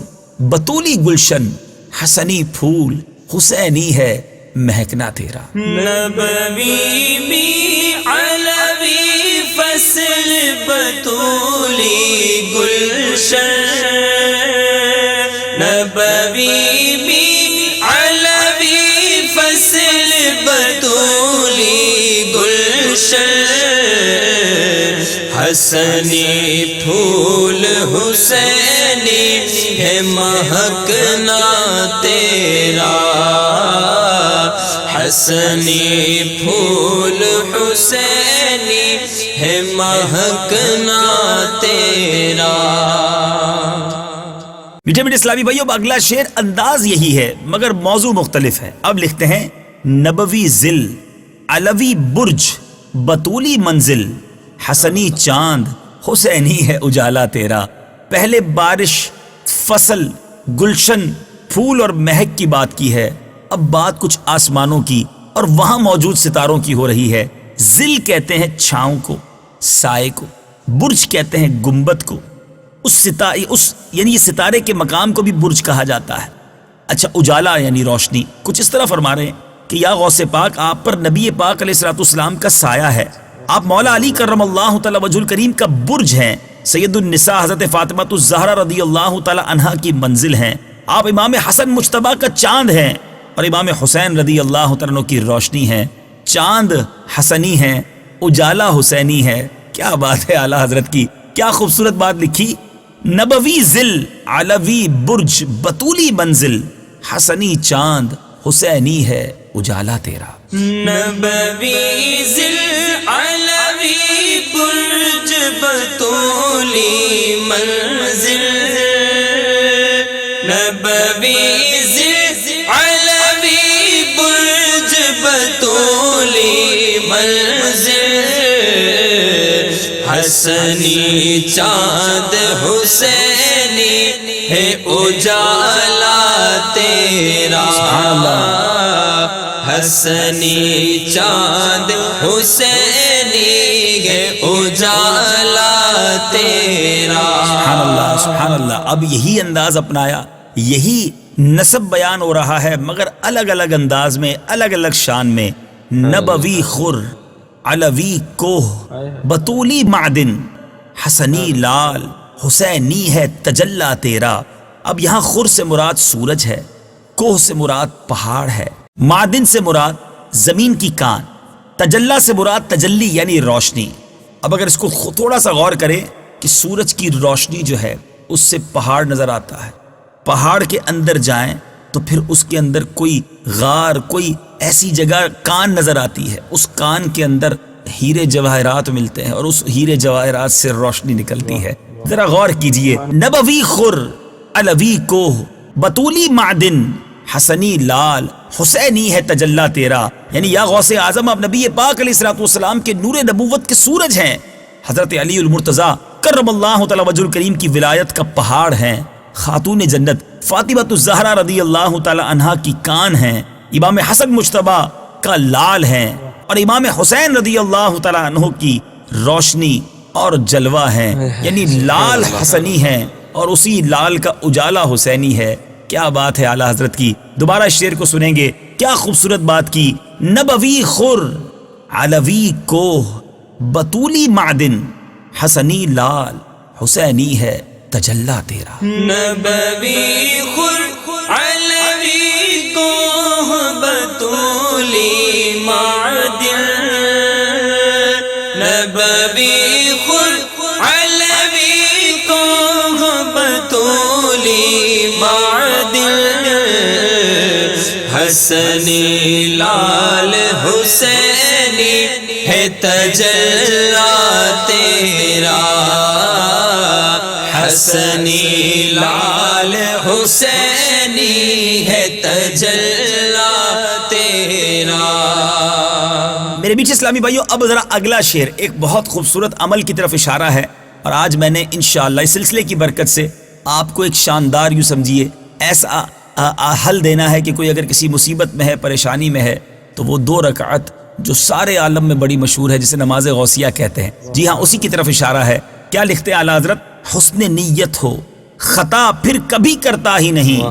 بطولی گلشن حسنی پھول حسینی ہے مہکنا تیرا۔ نبوی می علوی فصل بطولی گلشن، نبوی می علوی فصل بطولی گلشن، حسنی پھول حسینی ہے مہکنا تیرا، حسنی پھول حسینی ہے مہکنا تیرا۔ میٹھے میٹھے اسلامی بھائیوں، اگلا شعر انداز یہی ہے مگر موضوع مختلف ہے۔ اب لکھتے ہیں نبوی ذل علوی برج بطولی منزل حسنی چاند حسینی ہے اجالا تیرا۔ پہلے بارش، فصل، گلشن، پھول اور مہک کی بات کی ہے، اب بات کچھ آسمانوں کی اور وہاں موجود ستاروں کی ہو رہی ہے۔ ذل کہتے ہیں چھاؤں کو، سائے کو، برج کہتے ہیں گنبد کو، یعنی یہ ستارے کے مقام کو بھی برج کہا جاتا ہے۔ اچھا اجالا یعنی روشنی۔ کچھ اس طرح فرما رہے ہیں کہ یا غوث پاک آپ پر نبی پاک علیہ الصلوۃ والسلام کا سایہ ہے، آپ مولا علی کرم اللہ تعالی وجہ الکریم کا برج ہیں، سید النساء حضرت فاطمہ الزہرا رضی اللہ تعالی عنہا کی منزل ہیں، آپ امام حسن مجتبیٰ کا چاند ہیں، اور امام حسین رضی اللہ تعالیٰ عنہ کی روشنی ہے۔ چاند حسنی ہے، اجالا حسینی ہے۔ کیا بات ہے اعلیٰ حضرت کی، کیا خوبصورت بات لکھی۔ نبوی ذل علوی برج بطولی منزل حسنی چاند حسینی ہے اجالا تیرا۔ نبوی ذل علوی برج بطولی منزل، نبوی حسنی چاند حسینی ہے اجالا تیرا حسنی چاند حسینی ہے اجالا تیرا سبحان اللہ سبحان اللہ. اب یہی انداز اپنایا, یہی نسب بیان ہو رہا ہے مگر الگ الگ انداز میں, الگ الگ شان میں. نبوی خر علوی کوہ بطولی معدن حسنی لال حسینی ہے تجلی تیرا. اب یہاں خر سے مراد سورج ہے, کوہ سے مراد پہاڑ ہے, معدن سے مراد زمین کی کان, تجلی سے مراد تجلی یعنی روشنی. اب اگر اس کو تھوڑا سا غور کریں کہ سورج کی روشنی جو ہے اس سے پہاڑ نظر آتا ہے, پہاڑ کے اندر جائیں تو پھر اس کے اندر کوئی غار, کوئی ایسی جگہ کان نظر آتی ہے, اس کان کے اندر ہیرے جواہرات ملتے ہیں اور اس ہیرے جواہرات سے روشنی نکلتی ہے. ذرا غور کیجئے. نبوی خر علوی کوہ بطولی معدن حسنی لال حسینی ہے تجلی تیرا, یعنی یا غوث اعظم آپ نبی پاک علیہ الصلوۃ والسلام کے نور نبوت کے سورج ہیں, حضرت علی المرتضیٰ کرم اللہ تعالی وجہ الکریم کی ولایت کا پہاڑ ہیں, خاتون جنت فاطمہ الزہرا رضی اللہ تعالی عنہا کی کان ہیں, امام حسن مجتبی کا لال ہیں, اور امام حسین رضی اللہ تعالی عنہ کی روشنی اور جلوہ ہیں, یعنی لال حسنی ہیں اور اسی لال کا اجالا حسینی ہے. کیا بات ہے اعلیٰ حضرت کی. دوبارہ شعر کو سنیں گے, کیا خوبصورت بات کی. نبوی خر علوی کوہ بطولی معدن حسنی لال حسینی ہے تجلی تیرا. نبوی خر علوی کوہ بطولی معدن نبوی خر علوی کوہ بطولی معدن حسنی لال حسینی ہے تجلی تیرا حسنی لال حسینی ہے تجلی تیرا. میرے بیچ اسلامی بھائیوں, اب ذرا اگلا شعر ایک بہت خوبصورت عمل کی طرف اشارہ ہے, اور آج میں نے انشاءاللہ اس سلسلے کی برکت سے آپ کو ایک شاندار یوں سمجھیے ایسا حل دینا ہے کہ کوئی اگر کسی مصیبت میں ہے, پریشانی میں ہے, تو وہ 2 رکعت جو سارے عالم میں بڑی مشہور ہے جسے نماز غوثیہ کہتے ہیں, جی ہاں اسی کی طرف اشارہ ہے. کیا لکھتے ہیں اعلیٰ حضرت. حسن نیت ہو خطا پھر کبھی کرتا ہی نہیں,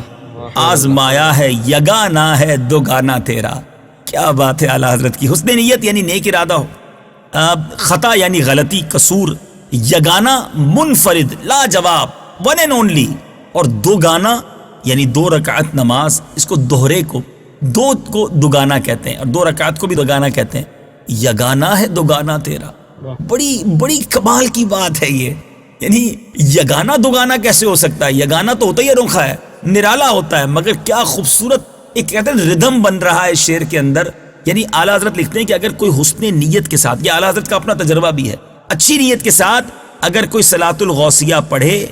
آزمایا ہے یگانا ہے دوگانا تیرا. کیا بات ہے اعلیٰ حضرت کی. حسن نیت یعنی نیک ارادہ ہو, خطا یعنی غلطی قصور, یگانا منفرد لاجواب ون اینڈ اونلی, اور دوگانا یعنی 2 رکعت نماز, اس کو دوہرے کو 2 کو دوگانا کہتے ہیں اور 2 رکعت کو بھی دوگانا کہتے ہیں. یگانا ہے دوگانا تیرا, بڑی بڑی کمال کی بات ہے یہ. یعنی یگانا دوگانا کیسے ہو سکتا ہے؟ یگانا تو ہوتا ہی انوکھا ہے, نرالا ہوتا ہے, مگر کیا خوبصورت ایک کہتے ہیں ردھم بن رہا ہے شعر کے اندر. یعنی اعلیٰ حضرت لکھتے ہیں کہ اگر کوئی حسن نیت کے ساتھ, یہ اعلیٰ حضرت کا اپنا تجربہ بھی ہے, اچھی نیت کے ساتھ اگر کوئی صلاۃ الغوثیہ پڑھے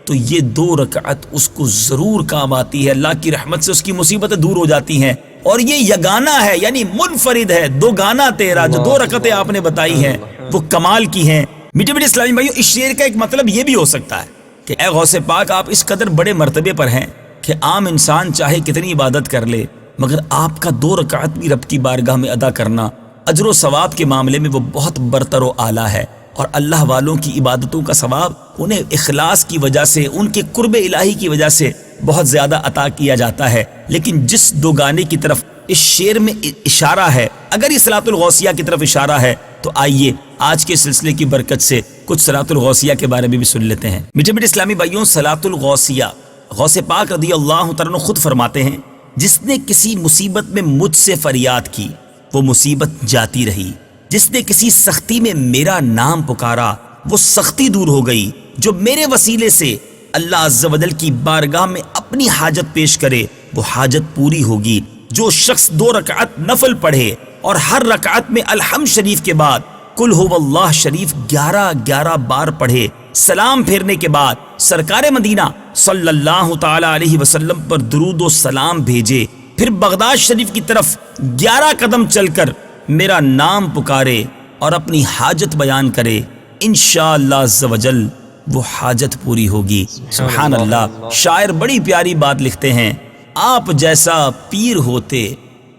تو یہ 2 رکعت اس کو ضرور کام آتی ہے, اللہ کی رحمت سے اس کی مصیبتیں دور ہو جاتی ہیں. اور یہ یگانا ہے یعنی منفرد ہے, دوگانا تیرا. جو 2 رکعتیں آپ نے بتائی ہیں وہ کمال کی ہیں. میٹھے میٹھے اسلامی بھائیوں, اس شعر کا ایک مطلب یہ بھی ہو سکتا ہے کہ اے غوث پاک, آپ اس قدر بڑے مرتبے پر ہیں کہ عام انسان چاہے کتنی عبادت کر لے, مگر آپ کا 2 رکعت بھی رب کی بارگاہ میں ادا کرنا اجر و ثواب کے معاملے میں وہ بہت برتر و اعلیٰ ہے. اور اللہ والوں کی عبادتوں کا ثواب انہیں اخلاص کی وجہ سے, ان کے قرب الہی کی وجہ سے بہت زیادہ عطا کیا جاتا ہے. لیکن جس دوگانے کی طرف اس شعر میں اشارہ ہے, اگر یہ صلاۃ الغوثیہ کی طرف اشارہ ہے, تو آئیے آج کے سلسلے کی برکت سے کچھ صلاۃ الغوثیہ کے بارے میں بھی سن لیتے ہیں. میٹھے میٹھے اسلامی بھائیوں, صلاۃ الغوثیہ غوث پاک رضی اللہ تعالیٰ عنہ خود فرماتے ہیں, جس نے کسی مصیبت میں مجھ سے فریاد کی وہ مصیبت جاتی رہی, جس نے کسی سختی میں میرا نام پکارا وہ سختی دور ہو گئی. جو میرے وسیلے سے اللہ عز و جل کی بارگاہ میں اپنی حاجت پیش کرے وہ حاجت پوری ہوگی. جو شخص 2 رکعت نفل پڑھے اور ہر رکعت میں الحمد شریف کے بعد قل هو اللہ شریف 11 بار پڑھے, سلام پھیرنے کے بعد سرکار مدینہ صلی اللہ تعالی علیہ وسلم پر درود و سلام بھیجے, پھر بغداد شریف کی طرف 11 قدم چل کر میرا نام پکارے اور اپنی حاجت بیان کرے, انشاءاللہ عز و جل وہ حاجت پوری ہوگی۔ سبحان اللہ۔ شاعر بڑی پیاری بات لکھتے ہیں، آپ جیسا پیر ہوتے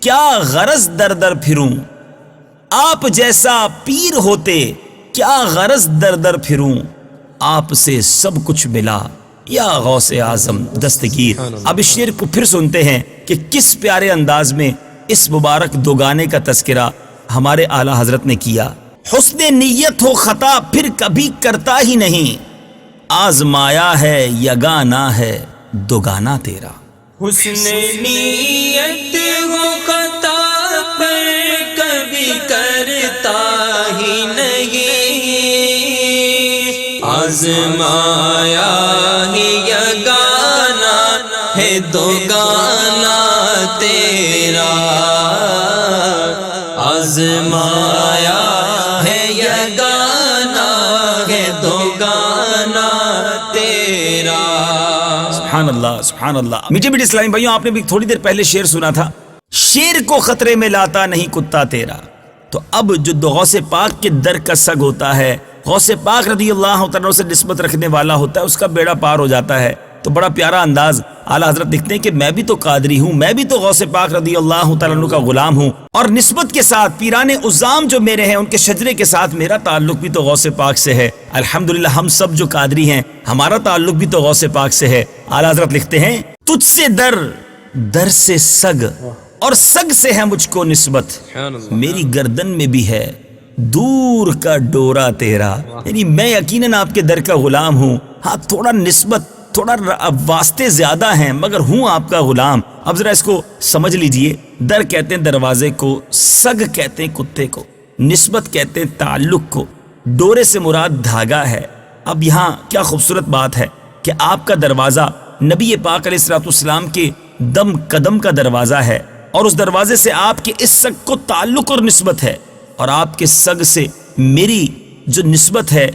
کیا غرض در در پھروں، آپ جیسا پیر ہوتے کیا غرض در در پھروں، آپ سے سب کچھ ملا یا غوث اعظم دستگیر۔ اب اس شعر کو پھر سنتے ہیں کہ کس پیارے انداز میں اس مبارک دوگانے کا تذکرہ ہمارے اعلی حضرت نے کیا۔ حسن نیت ہو خطا پھر کبھی کرتا ہی نہیں، آزمایا ہے یگانہ ہے دوگانہ تیرا۔ حسن نیت ہو خطا پر کبھی کرتا ہی نہیں، آزمایا ہی یگانہ ہے دوگانہ تیرا، آزمایا ہے یگانہ ہے دوگانہ تیرا۔ سبحان اللہ سبحان اللہ۔ میٹھے میٹھے اسلامی بھائیوں، آپ نے بھی تھوڑی دیر پہلے شعر سنا تھا، شیر کو خطرے میں لاتا نہیں کتا تیرا۔ تو اب جو غوث پاک کے در کا سگ ہوتا ہے، غوث پاک رضی اللہ تعالیٰ سے نسبت رکھنے والا ہوتا ہے، اس کا بیڑا پار ہو جاتا ہے۔ تو بڑا پیارا انداز اعلیٰ حضرت لکھتے ہیں کہ میں بھی تو قادری ہوں، میں بھی تو غوث پاک رضی اللہ تعالیٰ عنہ کا غلام ہوں، اور نسبت کے ساتھ پیران عظام جو میرے ہیں ان کے شجرے کے ساتھ میرا تعلق بھی تو غوث پاک سے ہے۔ الحمدللہ ہم سب جو قادری ہیں ہمارا تعلق بھی تو غوث پاک سے ہے۔ اعلیٰ حضرت لکھتے ہیں، تجھ سے در، در سے سگ، اور سگ سے ہے مجھ کو نسبت، میری گردن میں بھی ہے دور کا ڈورا تیرا۔ یعنی میں یقیناً آپ کے در کا غلام ہوں، ہاں تھوڑا نسبت، تھوڑا واسطے زیادہ ہیں، مگر ہوں آپ کا غلام۔ اب ذرا اس کو سمجھ لیجئے، در کہتے ہیں دروازے کو، سگ کہتے ہیں کتے کو، نسبت کہتے ہیں تعلق کو، ڈورے سے مراد دھاگا ہے۔ اب یہاں کیا خوبصورت بات ہے کہ آپ کا دروازہ نبی پاک علیہ الصلوۃ والسلام کے دم قدم کا دروازہ ہے، اور اس دروازے سے آپ کے اس سگ کو تعلق اور نسبت ہے، اور آپ کے سگ سے میری جو نسبت ہے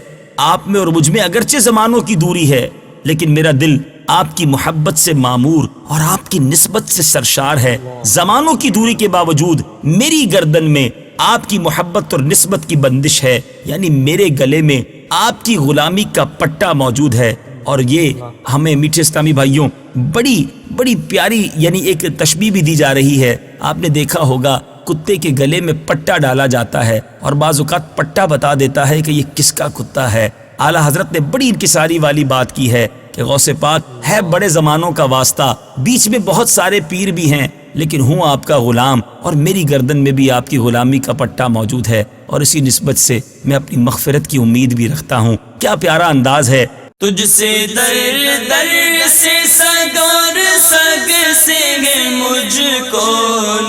آپ میں اور مجھ میں اگرچہ زمانوں کی دوری ہے، لیکن میرا دل آپ کی محبت سے معمور اور آپ کی نسبت سے سرشار ہے۔ زمانوں کی دوری کے باوجود میری گردن میں آپ کی محبت اور نسبت کی بندش ہے، یعنی میرے گلے میں آپ کی غلامی کا پٹا موجود ہے۔ اور یہ ہمیں میٹھے اسلامی بھائیوں بڑی پیاری یعنی ایک تشبیہ بھی دی جا رہی ہے۔ آپ نے دیکھا ہوگا کتے کے گلے میں پٹا ڈالا جاتا ہے، اور بعض اوقات پٹا بتا دیتا ہے کہ یہ کس کا کتا ہے۔ اعلیٰ حضرت نے بڑی انکساری والی بات کی ہے کہ غوث پاک ہے بڑے زمانوں کا واسطہ، بیچ میں بہت سارے پیر بھی ہیں، لیکن ہوں آپ کا غلام، اور میری گردن میں بھی آپ کی غلامی کا پٹا موجود ہے، اور اسی نسبت سے میں اپنی مغفرت کی امید بھی رکھتا ہوں۔ کیا پیارا انداز ہے۔ تجھ سے در در سے سگ اور سگ سے ہے مجھ کو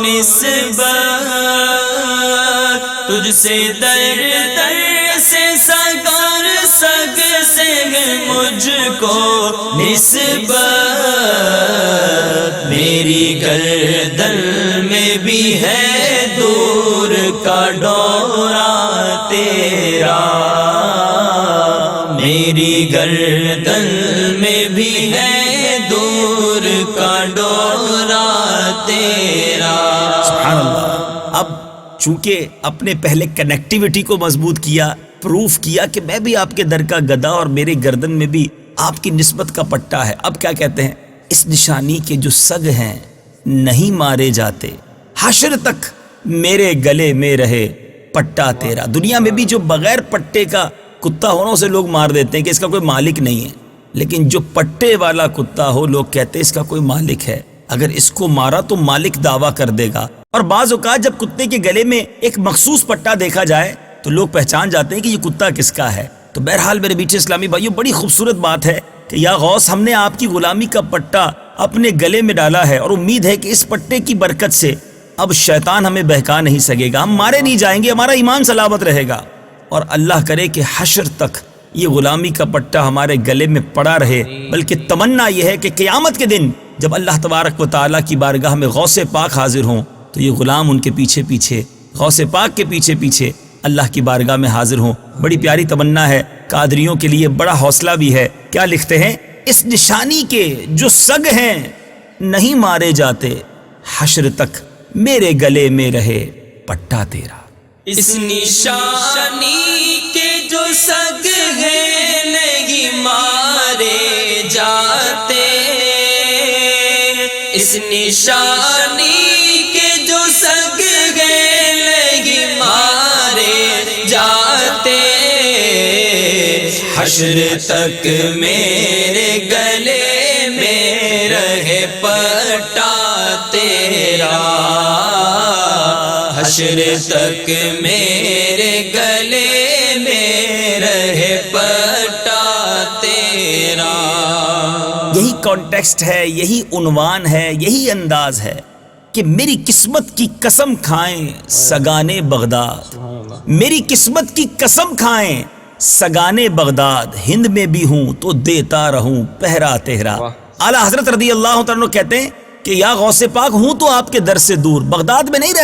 نسبت، تجھ سے در در سے سگ اور سگ سے ہے مجھ کو نسبت، میری گردن میں بھی ہے دور کا ڈورا تیرا، میری گردن میں بھی ہے دور کا ڈورا تیرا۔ سبحان اللہ۔ اب چونکہ اپنے پہلے کنیکٹیوٹی کو مضبوط کیا، پروف کیا کہ میں بھی آپ کے در کا گدا اور میرے گردن میں بھی آپ کی نسبت کا پٹا ہے، اب کیا کہتے ہیں، اس نشانی کے جو سگ ہیں نہیں مارے جاتے، حشر تک میرے گلے میں رہے پٹا تیرا۔ دنیا میں بھی جو بغیر پٹے کا کتا ہونا اسے لوگ مار دیتے ہیں کہ اس کا کوئی مالک نہیں ہے، لیکن جو پٹے والا کتا ہو لوگ کہتے ہیں اس کا کوئی مالک ہے، اگر اس کو مارا تو مالک دعویٰ کر دے گا۔ اور بعض اوقات جب کتے کے گلے میں ایک مخصوص پٹا دیکھا جائے تو لوگ پہچان جاتے ہیں کہ یہ کتا کس کا ہے۔ تو بہرحال میرے میٹھے اسلامی بھائیوں، بڑی خوبصورت بات ہے کہ یا غوث ہم نے آپ کی غلامی کا پٹا اپنے گلے میں ڈالا ہے، اور امید ہے کہ اس پٹے کی برکت سے اب شیطان ہمیں بہکا نہیں سکے گا، ہم مارے نہیں جائیں گے، ہمارا ایمان سلامت رہے گا، اور اللہ کرے کہ حشر تک یہ غلامی کا پٹا ہمارے گلے میں پڑا رہے۔ بلکہ تمنا یہ ہے کہ قیامت کے دن جب اللہ تبارک و تعالیٰ کی بارگاہ میں غوث پاک حاضر ہوں تو یہ غلام ان کے پیچھے پیچھے، غوث پاک کے پیچھے پیچھے اللہ کی بارگاہ میں حاضر ہوں۔ بڑی پیاری تمنا ہے، قادریوں کے لیے بڑا حوصلہ بھی ہے۔ کیا لکھتے ہیں، اس نشانی کے جو سگ ہیں نہیں مارے جاتے، حشر تک میرے گلے میں رہے پٹا تیرا۔ اس نشانی کے جو سگ ہیں نہیں مارے جاتے، اس نشانی کے جو سگ ہیں نہیں مارے جاتے، حشر تک میرے گلے میں رہے پٹا تیرا، حشر تک میرے گلے میں رہے پٹا تیرا۔ یہی کانٹیکسٹ ہے، یہی عنوان ہے، یہی انداز ہے کہ میری قسمت کی قسم کھائیں سگانے بغداد، میری قسمت کی قسم کھائیں سگانے بغداد، ہند میں بھی ہوں تو دیتا رہوں پہرا تہرا۔ اعلیٰ حضرت رضی اللہ تعالیٰ عنہ کہتے ہیں کہ یا غوث پاک ہوں تو آپ کے در سے دور، بغداد میں نہیں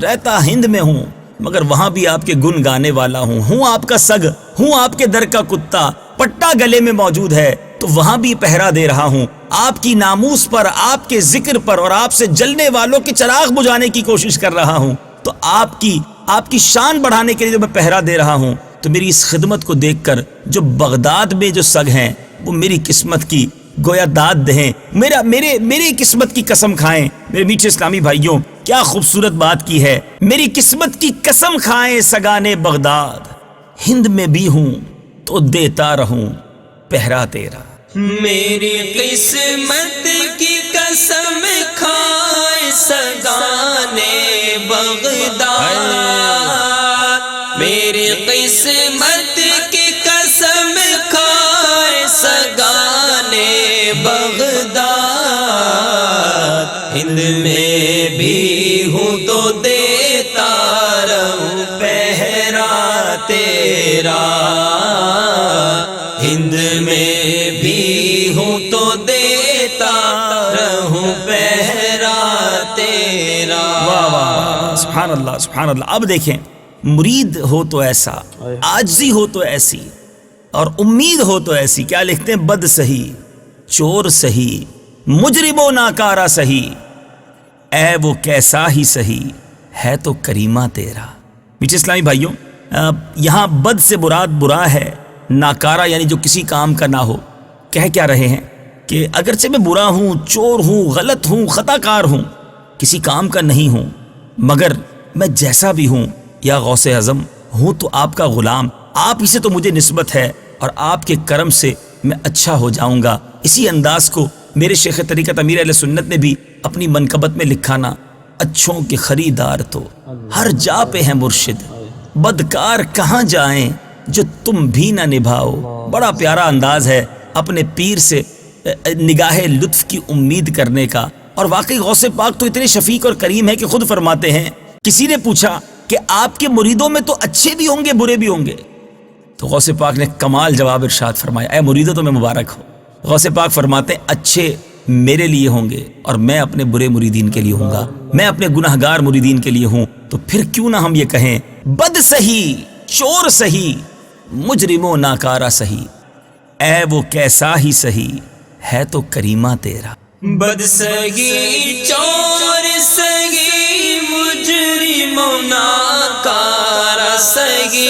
رہتا ہند میں ہوں، مگر وہاں بھی آپ کے گن گانے والا ہوں آپ کا سگ، ہوں آپ کے در کا کتا، پٹا گلے میں موجود ہے تو وہاں بھی پہرا دے رہا ہوں، آپ کی ناموس پر، آپ کے ذکر پر اور آپ سے جلنے والوں کے چراغ بجھانے کی کوشش کر رہا ہوں، تو آپ کی شان بڑھانے کے لیے جو میں پہرا دے رہا ہوں، تو میری اس خدمت کو دیکھ کر جو بغداد میں جو سگ ہیں وہ میری قسمت کی گویا داد دہیں، میری قسمت کی قسم کھائیں۔ میرے میٹھے اسلامی بھائیوں، کیا خوبصورت بات کی ہے، میری قسمت کی قسم کھائیں سگانے بغداد، ہند میں بھی ہوں تو دیتا رہوں پہرا تیرا۔ میری قسمت کی قسم کھائے سگانے بغداد، میری قسمت کی قسم کھائے سگانے بغداد، ہند میں بھی ہوں تو دیتا رہوں پہرا تیرا، ہند میں بھی ہوں تو دیتا رہوں پہرا تیرا۔ سبحان اللہ سبحان اللہ۔ اب دیکھیں، مرید ہو تو ایسا، عاجزی ہو تو ایسی، اور امید ہو تو ایسی، کیا لکھتے ہیں، بد سہی چور سہی مجرم و ناکارہ سہی، اے وہ کیسا ہی سہی ہے تو کریمہ تیرا۔ میٹھے اسلامی بھائیوں، یہاں بد سے مراد برا ہے، ناکارہ یعنی جو کسی کام کا نہ ہو۔ کہہ کیا رہے ہیں کہ اگرچہ میں برا ہوں، چور ہوں، غلط ہوں، خطا کار ہوں، کسی کام کا نہیں ہوں، مگر میں جیسا بھی ہوں یا غوث اعظم ہوں تو آپ کا غلام، آپ ہی سے تو مجھے نسبت ہے اور آپ کے کرم سے میں اچھا ہو جاؤں گا۔ اسی انداز کو میرے شیخ طریقت امیر اہل سنت نے بھی اپنی منقبت میں لکھا نا، اچھوں کے خریدار تو ہر جا پہ ہیں مرشد، بدکار کہاں جائیں جو تم بھی نہ نبھاؤ۔ بڑا پیارا انداز ہے اپنے پیر سے نگاہ لطف کی امید کرنے کا، اور واقعی غوث پاک تو اتنے شفیق اور کریم ہے کہ خود فرماتے ہیں، کسی نے پوچھا کہ آپ کے مریدوں میں تو اچھے بھی ہوں گے برے بھی ہوں گے، تو غوث پاک نے کمال جواب ارشاد فرمایا، اے مریدوں تمہیں مبارک ہو۔ غوث پاک فرماتے ہیں اچھے میرے لیے ہوں گے اور میں اپنے برے مریدین کے لیے ہوں گا، میں اپنے گناہگار مریدین کے لیے ہوں، تو پھر کیوں نہ ہم یہ کہیں، بد سہی چور سہی مجرم و ناکارہ سہی، اے وہ کیسا ہی سہی ہے تو کریمہ تیرا۔ بد سگی چور سگی مجرم و ناکارہ سگی،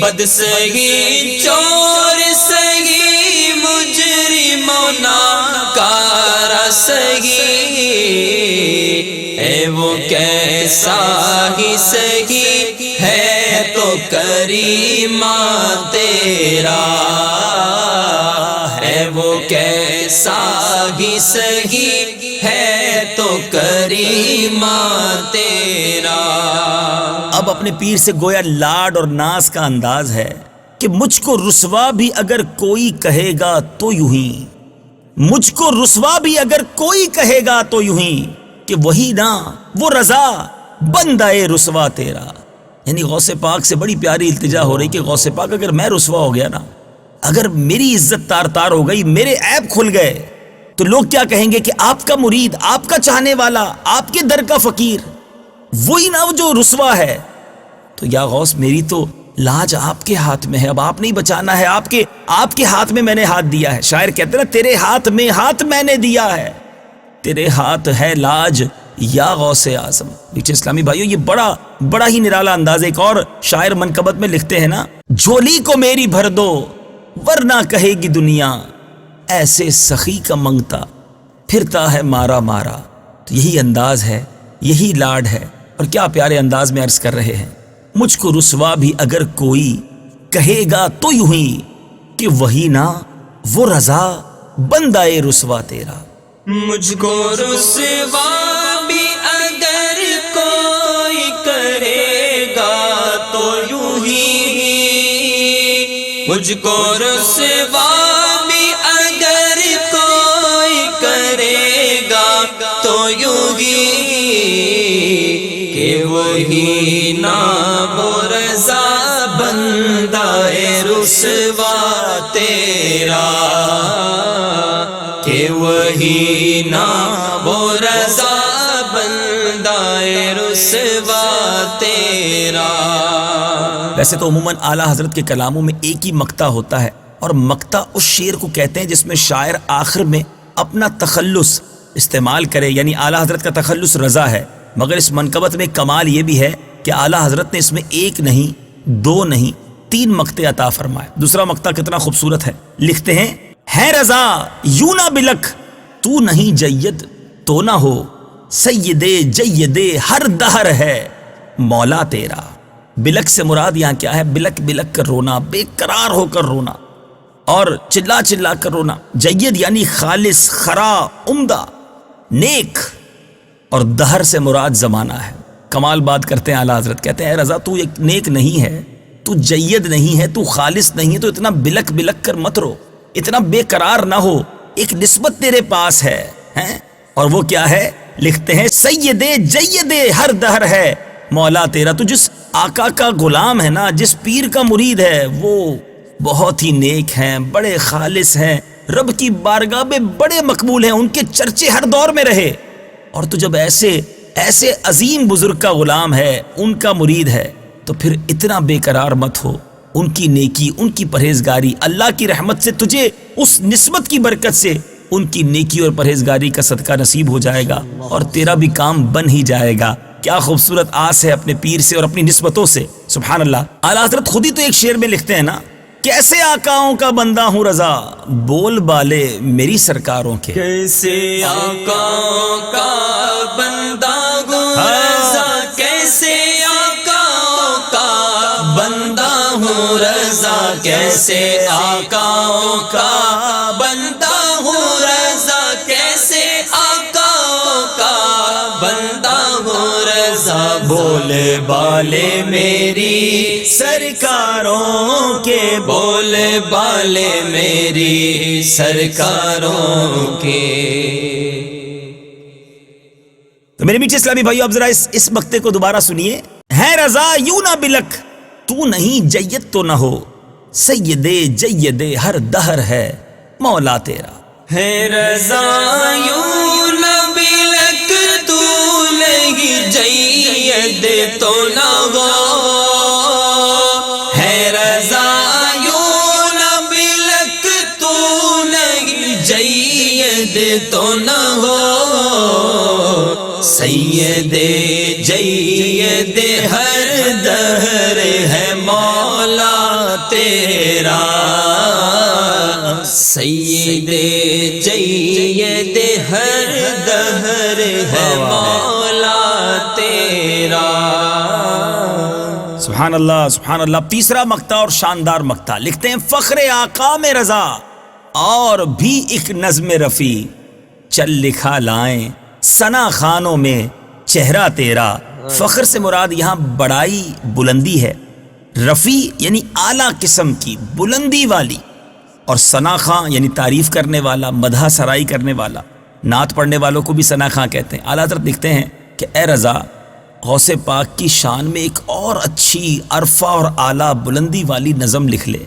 بد سگی چور سگی مجرم و ناکارہ سگی، اے وہ کیسا ہی سگی ہے تو کریمہ تیرا، ہے وہ کیسا ہی سگی ہے تو کریمہ تیرا۔ اب اپنے پیر سے گویا لاڈ اور ناز کا انداز ہے کہ مجھ کو رسوا بھی اگر کوئی کہے گا تو یوں ہی، مجھ کو رسوا بھی اگر کوئی کہے گا تو یوں ہی، کہ وہی نا وہ رضا بندہ رسوا تیرا۔ یعنی غوث پاک سے بڑی پیاری التجا ہو رہی کہ غوث پاک اگر میں رسوا ہو گیا نا، اگر میری عزت تار تار ہو گئی، میرے عیب کھل گئے، تو لوگ کیا کہیں گے کہ آپ کا مرید، آپ کا چاہنے والا، آپ کے در کا فقیر وہی نا وہ جو رسوا ہے۔ تو یا غوث میری تو لاج آپ کے ہاتھ میں ہے، اب آپ نہیں بچانا ہے، آپ کے ہاتھ میں نے ہاتھ دیا ہے۔ شاعر کہتے ہیں نا، تیرے ہاتھ میں ہاتھ میں نے دیا ہے، تیرے ہاتھ ہے لاج یا غوث اعظم۔ نیچے اسلامی بھائیوں یہ بڑا ہی نرالا انداز۔ ایک اور شاعر منقبت میں لکھتے ہیں نا، جھولی کو میری بھر دو ورنہ کہے گی دنیا ایسے سخی کا منگتا پھرتا ہے مارا مارا۔ تو یہی انداز ہے، یہی لاڈ ہے، اور کیا پیارے انداز میں عرض کر رہے ہیں، مجھ کو رسوا بھی اگر کوئی کہے گا تو یوں ہی کہ وہی نہ وہ رضا بندہ رسوا تیرا۔ مجھ کو رسوا بھی اگر کوئی کرے گا تو یوں ہی، مجھ کو رسوا بھی اگر کوئی کرے گا تو یوں ہی کہ وہی نام و رضا بندہ رسوا تیرا، کہ وہی نام و رضا بندہ رسوا تیرا۔ ویسے تو عموماً اعلیٰ حضرت کے کلاموں میں ایک ہی مقطع ہوتا ہے، اور مقطع اس شعر کو کہتے ہیں جس میں شاعر آخر میں اپنا تخلص استعمال کرے، یعنی اعلیٰ حضرت کا تخلص رضا ہے۔ مگر اس منقبت میں کمال یہ بھی ہے کہ اعلیٰ حضرت نے اس میں ایک نہیں، دو نہیں، 3 مقطع عطا فرمائے۔ دوسرا مقطع کتنا خوبصورت ہے، لکھتے ہیں، ہے رضا یوں نہ بلک تو نہیں جید تو نہ ہو، سید جید ہر دہر ہے مولا تیرا۔ بلک سے مراد یہاں کیا ہے؟ بلک بلک کر رونا، بے قرار ہو کر رونا اور چلا چلا کر رونا۔ جید یعنی خالص، خرا، عمدہ، نیک، اور دہر سے مراد زمانہ ہے۔ کمال بات کرتے ہیں اعلیٰ حضرت، کہتے ہیں اے رضا تو ایک نیک نہیں ہے، تو جید نہیں ہے، تو خالص نہیں ہے، تو اتنا بلک بلک کر مت رو، اتنا بے قرار نہ ہو، ایک نسبت تیرے پاس ہے، اور وہ کیا ہے؟ لکھتے ہیں، سید جید ہر دہر ہے مولا تیرا۔ تو جس آقا کا غلام ہے نا، جس پیر کا مرید ہے، وہ بہت ہی نیک ہیں، بڑے خالص ہیں، رب کی بارگاہ میں بڑے مقبول ہیں، ان کے چرچے ہر دور میں رہے۔ اور تو جب ایسے عظیم بزرگ کا غلام ہے، ان کا مرید ہے، تو پھر اتنا بے قرار مت ہو۔ ان کی نیکی، ان کی پرہیزگاری، اللہ کی رحمت سے تجھے اس نسبت کی برکت سے ان کی نیکی اور پرہیزگاری کا صدقہ نصیب ہو جائے گا، اور تیرا بھی کام بن ہی جائے گا۔ کیا خوبصورت آس ہے اپنے پیر سے اور اپنی نسبتوں سے، سبحان اللہ۔ اعلیٰ حضرت خود ہی تو ایک شعر میں لکھتے ہیں نا، کیسے آقاؤں کا بندہ ہوں رضا بول بالے میری سرکاروں کے۔ کیسے آقاؤں کا بندہ ہوں رضا، کیسے آقاؤں کا بندہ ہوں رضا، کیسے آقاؤں کا بندہ ہوں رضا، کیسے آقاؤں کا بندہ ہوں رضا، بولے بالے میری سرکاروں کے، بولے بالے میری سرکاروں کے۔ تو میرے میٹھے اسلامی بھائیو، اب ذرا اس مقطع کو دوبارہ سنیے۔ ہے رضا یوں نہ بلک تو نہیں جید تو نہ ہو، سید جید ہر دہر ہے مولا تیرا۔ ہے رضا یوں نہ بلک تو نہیں جید تو نہ ہو، ہے رضا یوں نہ بلک تو نہیں جید تو نہ ہو، سید جید ہر دہر ہے مولا تیرا، سید جید ہر دہر ہے مولا تیرا۔ سبحان اللہ، سبحان اللہ۔ تیسرا مقطع اور شاندار مقطع، لکھتے ہیں، فخر آقا میں رضا اور بھی ایک نظم رفیع، چل لکھا لائیں ثنا خانوں میں چہرہ تیرا۔ فخر سے مراد یہاں بڑائی، بلندی ہے، رفیع یعنی اعلیٰ قسم کی، بلندی والی، اور ثنا خاں یعنی تعریف کرنے والا، مدح سرائی کرنے والا، نعت پڑھنے والوں کو بھی ثنا خاں کہتے ہیں۔ اعلیٰ حضرت لکھتے ہیں کہ اے رضا غوث پاک کی شان میں ایک اور اچھی عرفہ اور اعلیٰ بلندی والی نظم لکھ لے،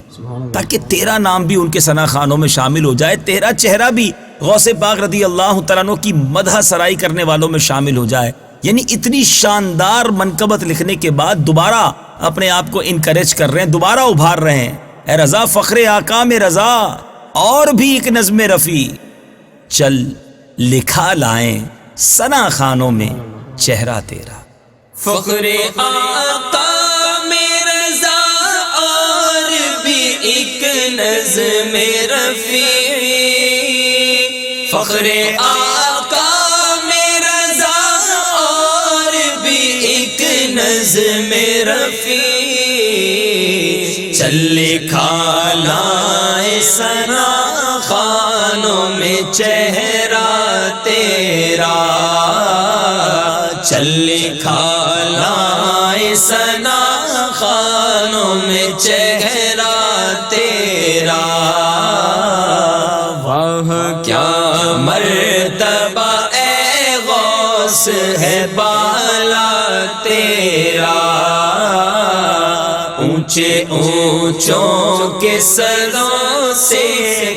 تاکہ تیرا نام بھی ان کے ثنا خانوں میں شامل ہو جائے، تیرا چہرہ بھی غوث پاک رضی اللہ تعالیٰ عنہ کی مدح سرائی کرنے والوں میں شامل ہو جائے۔ یعنی اتنی شاندار منقبت لکھنے کے بعد دوبارہ اپنے آپ کو انکریج کر رہے ہیں، دوبارہ ابھار رہے ہیں۔ اے رضا فخر آقا میں رضا اور بھی ایک نظم رفیع، چل لکھا لائیں سنا خانوں میں چہرہ تیرا. فخر آقا میں رضا اور بھی ایک نظم رفیع. فخر آقا میں رضا اور بھی ایک نظم رفیع. چلے کھالائے سنا خانوں میں چہرہ تیرا. چلے کھالائے سنا خانوں میں چہرہ تیرا. واہ کیا مرتبہ اے غوث ہے بالا تیرا. اونچے اونچوں کے سروں سے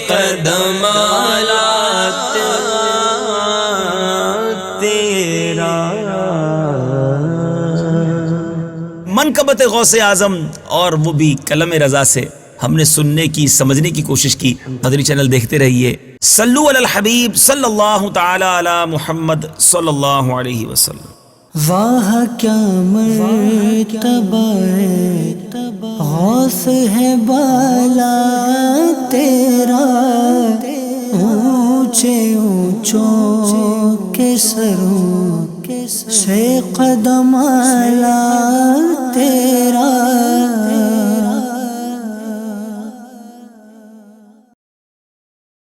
قدم اعلیٰ تیرا. منقبت غوث اعظم اور وہ بھی کلم رضا سے ہم نے سننے کی سمجھنے کی کوشش کی. مدنی چینل دیکھتے رہیے. صلو علی الحبیب صلی اللہ تعالی علی محمد صلی اللہ علیہ وسلم. واہ کیا مرتبہ ہے غوث ہے بالا تیرا. اونچے اونچوں کے سروں سے قدم اعلیٰ تیرا.